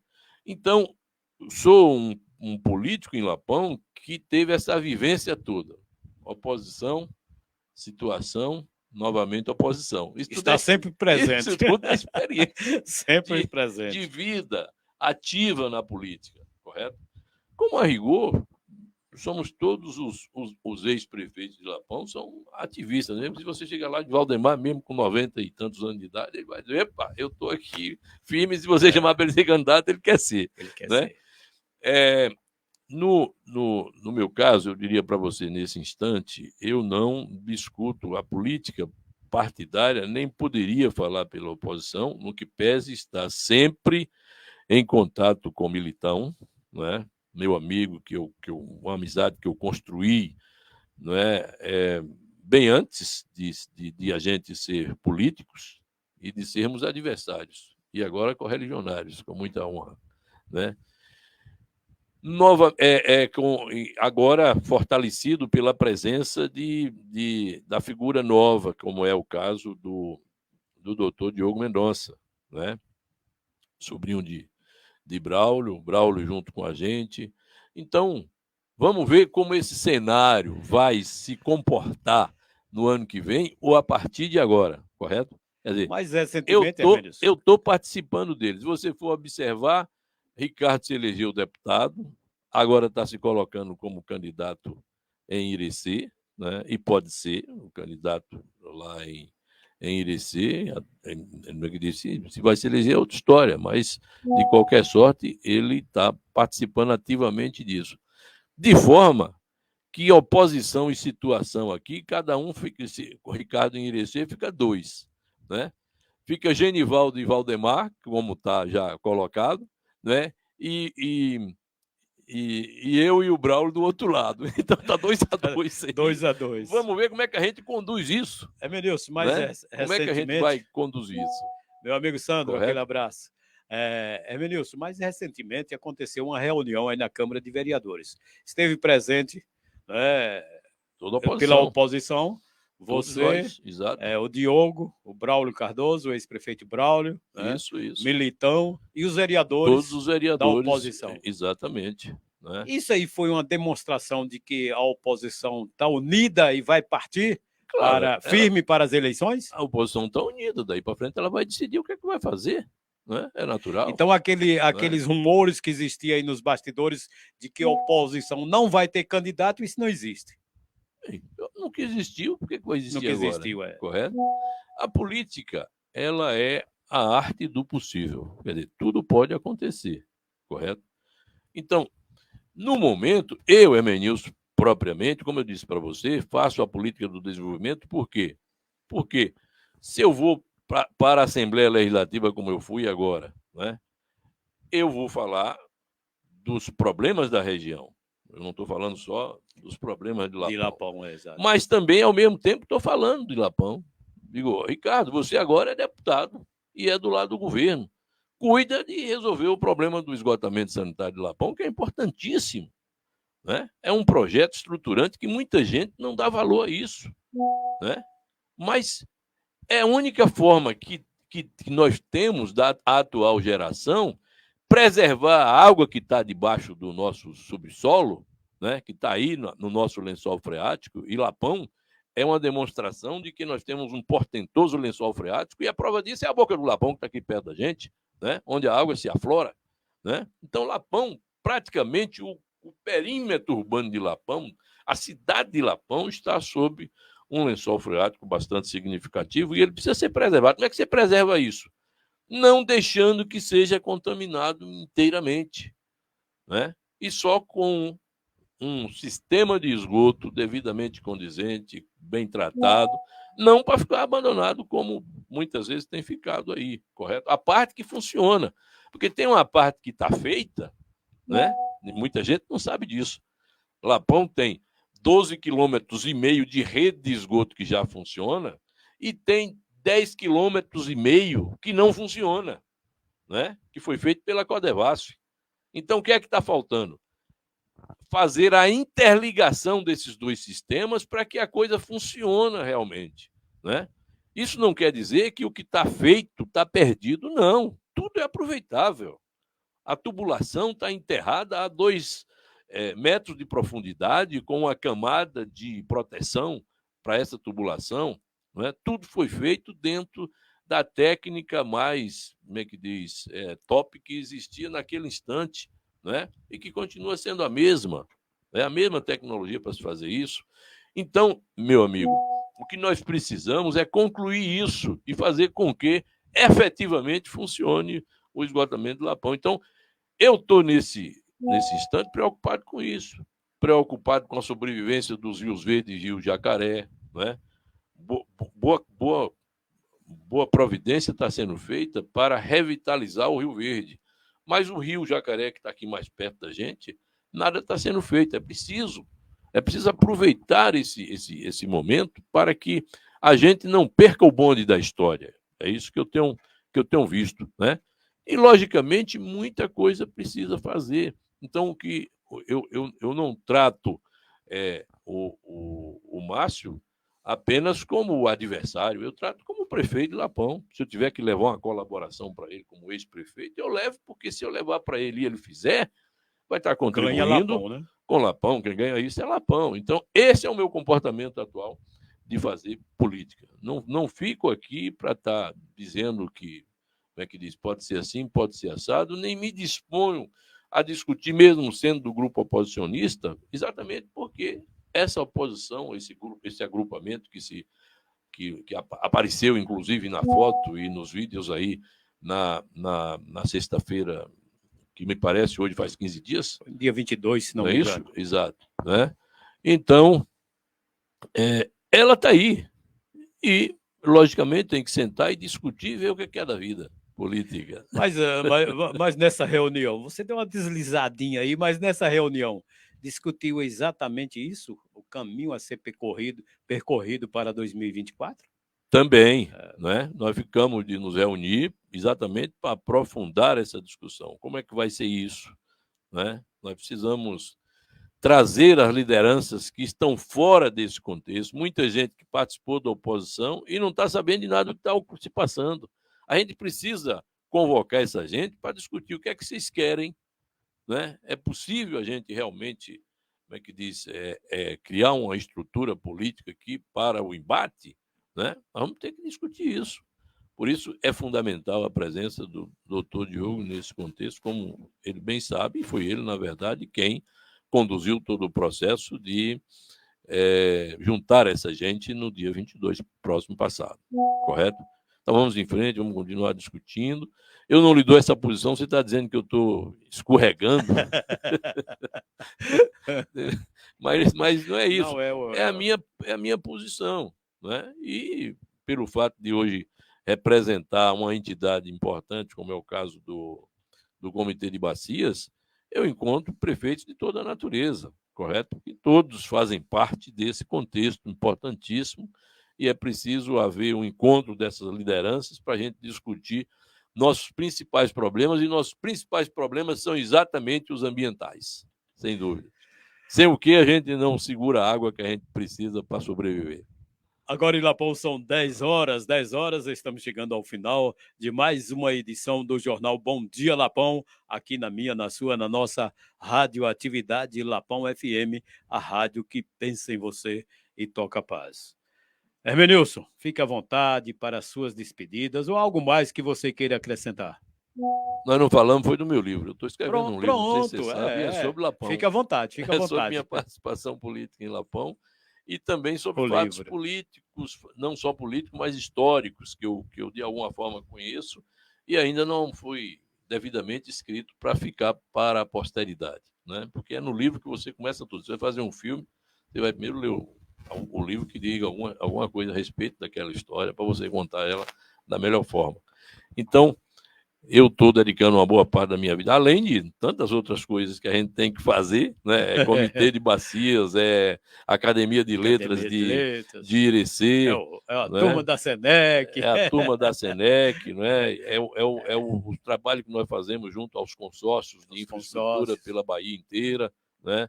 Então, sou um político em Lapão que teve essa vivência toda. Oposição, situação, novamente oposição. Está sempre presente. Isso tudo é experiência sempre presente. de vida ativa na política, correto? Como a rigor, somos todos os ex-prefeitos de Lapão, são ativistas. Mesmo se você chegar lá de Valdemar, mesmo com 90 e tantos anos de idade, ele vai dizer, epa, eu estou aqui firme, se você chamar para ele ser candidato, ele quer ser. Ele quer né? ser. No meu caso, eu diria para você, nesse instante, eu não discuto a política partidária, nem poderia falar pela oposição, no que pese estar sempre em contato com o Militão, né? Meu amigo, uma amizade que eu construí, bem antes de a gente ser políticos e de sermos adversários, e agora correligionários, com muita honra, né? Agora fortalecido pela presença da figura nova, como é o caso do doutor Diogo Mendonça, né? Sobrinho de Braulio junto com a gente. Então, vamos ver como esse cenário vai se comportar no ano que vem ou a partir de agora, correto? Quer dizer, mais recentemente, eu estou participando deles. Se você for observar, Ricardo se elegeu deputado, agora está se colocando como candidato em Irecê, né? E pode ser o candidato lá em Irecê. Se vai se eleger é outra história, mas, de qualquer sorte, ele está participando ativamente disso. De forma que oposição e situação aqui, cada um fica, o Ricardo em Irecê fica 2, né? Fica Genivaldo e Valdemar, como está já colocado, né? E eu e o Braulio do outro lado. Então está 2-2. 2-2. Vamos ver como é que a gente conduz isso. Emenilson, mas né? Como é que a gente vai conduzir isso? Meu amigo Sandro, Correto? aquele abraço. Emenilson, mas recentemente aconteceu uma reunião aí na Câmara de Vereadores. Esteve presente, né, pela oposição. Você, o Diogo, o Braulio Cardoso, o ex-prefeito Braulio, isso. Militão e os vereadores, todos os vereadores da oposição. Exatamente. Né? Isso aí foi uma demonstração de que a oposição está unida e vai partir firme para as eleições? A oposição está unida, daí para frente ela vai decidir o que é que vai fazer. Né? É natural. Então, aqueles rumores que existiam aí nos bastidores de que a oposição não vai ter candidato, isso não existe. Nunca existiu, por que vai existir agora? Existiu, correto? A política, ela é a arte do possível. Quer dizer, tudo pode acontecer, correto? Então, No momento, eu, Hermenilson, propriamente, como eu disse para você, faço a política do desenvolvimento, por quê? Porque se eu vou para a Assembleia Legislativa, como eu fui agora, né, eu vou falar dos problemas da região. Eu não estou falando só dos problemas de Lapão. De Lapão, exato. Mas também, ao mesmo tempo, estou falando de Lapão. Digo, Ricardo, você agora é deputado e é do lado do governo. Cuida de resolver o problema do esgotamento sanitário de Lapão, que é importantíssimo. Né? É um projeto estruturante que muita gente não dá valor a isso. Né? Mas é a única forma que nós temos da atual geração preservar a água que está debaixo do nosso subsolo, né, que está aí no nosso lençol freático, e Lapão é uma demonstração de que nós temos um portentoso lençol freático, e a prova disso é a boca do Lapão, que está aqui perto da gente, né, onde a água se aflora. Né? Então, Lapão, praticamente o perímetro urbano de Lapão, a cidade de Lapão está sob um lençol freático bastante significativo, e ele precisa ser preservado. Como é que você preserva isso? Não deixando que seja contaminado inteiramente, né? E só com um sistema de esgoto devidamente condizente, bem tratado, não para ficar abandonado como muitas vezes tem ficado aí, correto? A parte que funciona, porque tem uma parte que está feita, né? E muita gente não sabe disso. Lapão tem 12,5 quilômetros de rede de esgoto que já funciona e tem 10,5 quilômetros que não funciona, né? Que foi feito pela Codevasf. Então, o que é que está faltando? Fazer a interligação desses dois sistemas para que a coisa funcione realmente. Né? Isso não quer dizer que o que está feito está perdido, não. Tudo é aproveitável. A tubulação está enterrada a 2 metros de profundidade, com uma camada de proteção para essa tubulação. Né? Tudo foi feito dentro da técnica mais, como é que diz, top que existia naquele instante, né? E que continua sendo a mesma tecnologia para se fazer isso. Então, meu amigo, o que nós precisamos é concluir isso e fazer com que efetivamente funcione o esgotamento do Lapão. Então, eu estou nesse instante preocupado com isso, preocupado com a sobrevivência dos rios Verdes e Rio Jacaré, né? Boa providência está sendo feita para revitalizar o Rio Verde. Mas o Rio Jacaré, que está aqui mais perto da gente, nada está sendo feito. É preciso aproveitar esse momento para que a gente não perca o bonde da história. É isso que eu tenho visto. Né? E, logicamente, muita coisa precisa fazer. Então, o que eu não trato o Márcio apenas como adversário, eu trato como prefeito de Lapão. Se eu tiver que levar uma colaboração para ele como ex-prefeito, eu levo, porque se eu levar para ele e ele fizer, vai estar contribuindo Lapão, né? Com Lapão. Quem ganha isso é Lapão. Então, esse é o meu comportamento atual de fazer política. Não fico aqui para estar dizendo que, como é que diz, pode ser assim, pode ser assado, nem me disponho a discutir, mesmo sendo do grupo oposicionista, exatamente porque essa oposição, esse agrupamento que apareceu, inclusive, na foto e nos vídeos aí na sexta-feira, que me parece hoje faz 15 dias. Dia 22, se não é me isso? engano. Exato. Né? Então, ela está aí. E, logicamente, tem que sentar e discutir e ver o que é da vida política. Mas nessa reunião, você deu uma deslizadinha aí, mas nessa reunião, discutiu exatamente isso? O caminho a ser percorrido para 2024? Também, né? Nós ficamos de nos reunir exatamente para aprofundar essa discussão. Como é que vai ser isso? Né? Nós precisamos trazer as lideranças que estão fora desse contexto, muita gente que participou da oposição e não está sabendo de nada do que está se passando. A gente precisa convocar essa gente para discutir o que é que vocês querem. Né? É possível a gente realmente, como é que diz, criar uma estrutura política aqui para o embate? Né? Nós vamos ter que discutir isso. Por isso, é fundamental a presença do doutor Diogo nesse contexto, como ele bem sabe, e foi ele, na verdade, quem conduziu todo o processo de juntar essa gente no dia 22, próximo passado. Correto? Então, vamos em frente, vamos continuar discutindo. eu não lhe dou essa posição, você está dizendo que eu estou escorregando. mas não é isso. Não, é a minha posição. Né? E pelo fato de hoje representar uma entidade importante, como é o caso do Comitê de Bacias, eu encontro prefeitos de toda a natureza, correto? E todos fazem parte desse contexto importantíssimo e é preciso haver um encontro dessas lideranças para a gente discutir nossos principais problemas, e nossos principais problemas são exatamente os ambientais, sem dúvida. Sem o que a gente não segura a água que a gente precisa para sobreviver. Agora em Lapão são 10 horas, estamos chegando ao final de mais uma edição do Jornal Bom Dia Lapão, aqui na sua, na nossa Radioatividade Lapão FM, a rádio que pensa em você e toca paz. Hermenilson, fique à vontade para as suas despedidas ou algo mais que você queira acrescentar. Nós não falamos, foi do meu livro. Eu estou escrevendo um livro, não sei se você sabe, é sobre Lapão. Fique à vontade, É sobre minha participação política em Lapão e também sobre fatos políticos, não só políticos, mas históricos, que eu de alguma forma conheço e ainda não foi devidamente escrito para ficar para a posteridade. Né? Porque é no livro que você começa tudo. Você vai fazer um filme, você vai primeiro ler o livro que diga alguma coisa a respeito daquela história para você contar ela da melhor forma. Então, eu estou dedicando uma boa parte da minha vida, além de tantas outras coisas que a gente tem que fazer, né? É Comitê de Bacias, é Academia de Letras de Irecê. É a turma da Senec. É a turma da Senec, né? É o trabalho que nós fazemos junto aos consórcios de infraestrutura pela Bahia inteira, né?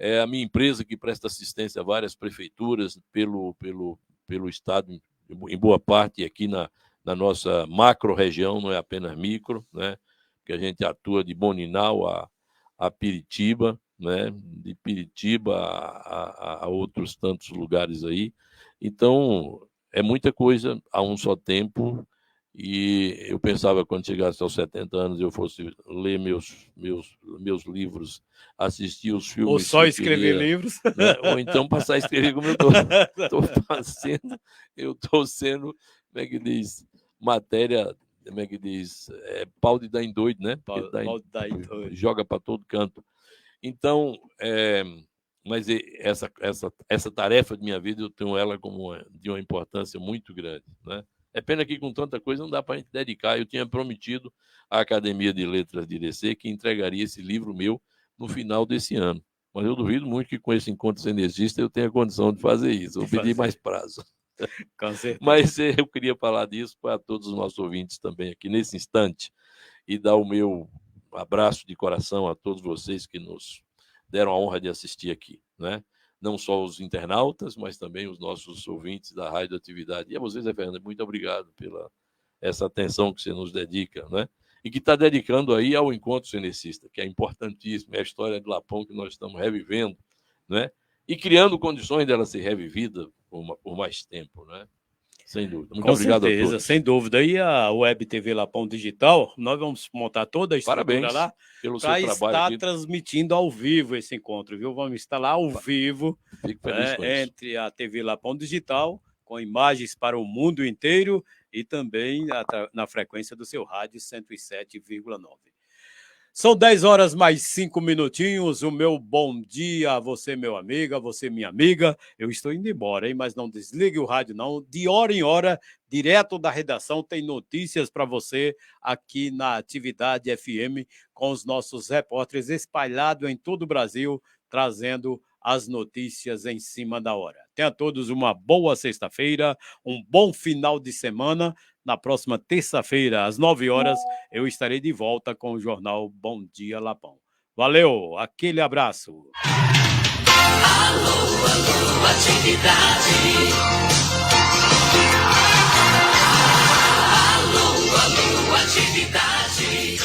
É a minha empresa que presta assistência a várias prefeituras pelo estado, em boa parte, aqui na nossa macro-região, não é apenas micro, né? Que a gente atua de Boninal a Piritiba, né? De Piritiba a outros tantos lugares aí. Então, é muita coisa a um só tempo, e eu pensava, quando chegasse aos 70 anos, eu fosse ler meus livros, assistir os filmes. Ou só escrever livros. Né? Ou então passar a escrever como eu estou fazendo. Eu estou sendo, como é que diz, matéria, como é que diz, pau de dar em doido, né? Pau de dar em doido. Joga para todo canto. Então, mas essa tarefa de minha vida, eu tenho ela como de uma importância muito grande, né? É pena que com tanta coisa não dá para a gente dedicar. Eu tinha prometido à Academia de Letras de Irecê que entregaria esse livro meu no final desse ano. Mas eu duvido muito que com esse encontro cineasista eu tenha condição de fazer isso. Eu pedi mais prazo. Com certeza. Mas eu queria falar disso para todos os nossos ouvintes também aqui nesse instante e dar o meu abraço de coração a todos vocês que nos deram a honra de assistir aqui, né? Não só os internautas, mas também os nossos ouvintes da Rádio Atividade. E a você, Zé Fernando, muito obrigado pela essa atenção que você nos dedica, né? E que está dedicando aí ao encontro cenecista, que é importantíssimo, é a história de Lapão que nós estamos revivendo, né? E criando condições dela ser revivida por mais tempo, né? Sem dúvida. Muito obrigado a todos. Sem dúvida. E a Web TV Lapão Digital, nós vamos montar toda a estrutura lá para estar transmitindo ao vivo esse encontro, viu? Vamos estar lá ao vivo, entre a TV Lapão Digital, com imagens para o mundo inteiro e também na frequência do seu rádio 107,9. São 10 horas mais 5 minutinhos. O meu bom dia a você, meu amigo, a você, minha amiga. Eu estou indo embora, hein? Mas não desligue o rádio, não. De hora em hora, direto da redação, tem notícias para você aqui na Atividade FM, com os nossos repórteres espalhados em todo o Brasil, trazendo as notícias em cima da hora. Tenha todos uma boa sexta-feira, um bom final de semana. Na próxima terça-feira, às 9 horas, eu estarei de volta com o jornal Bom Dia Lapão. Valeu, aquele abraço. Alô, alô, atividade. Alô, alô, atividade.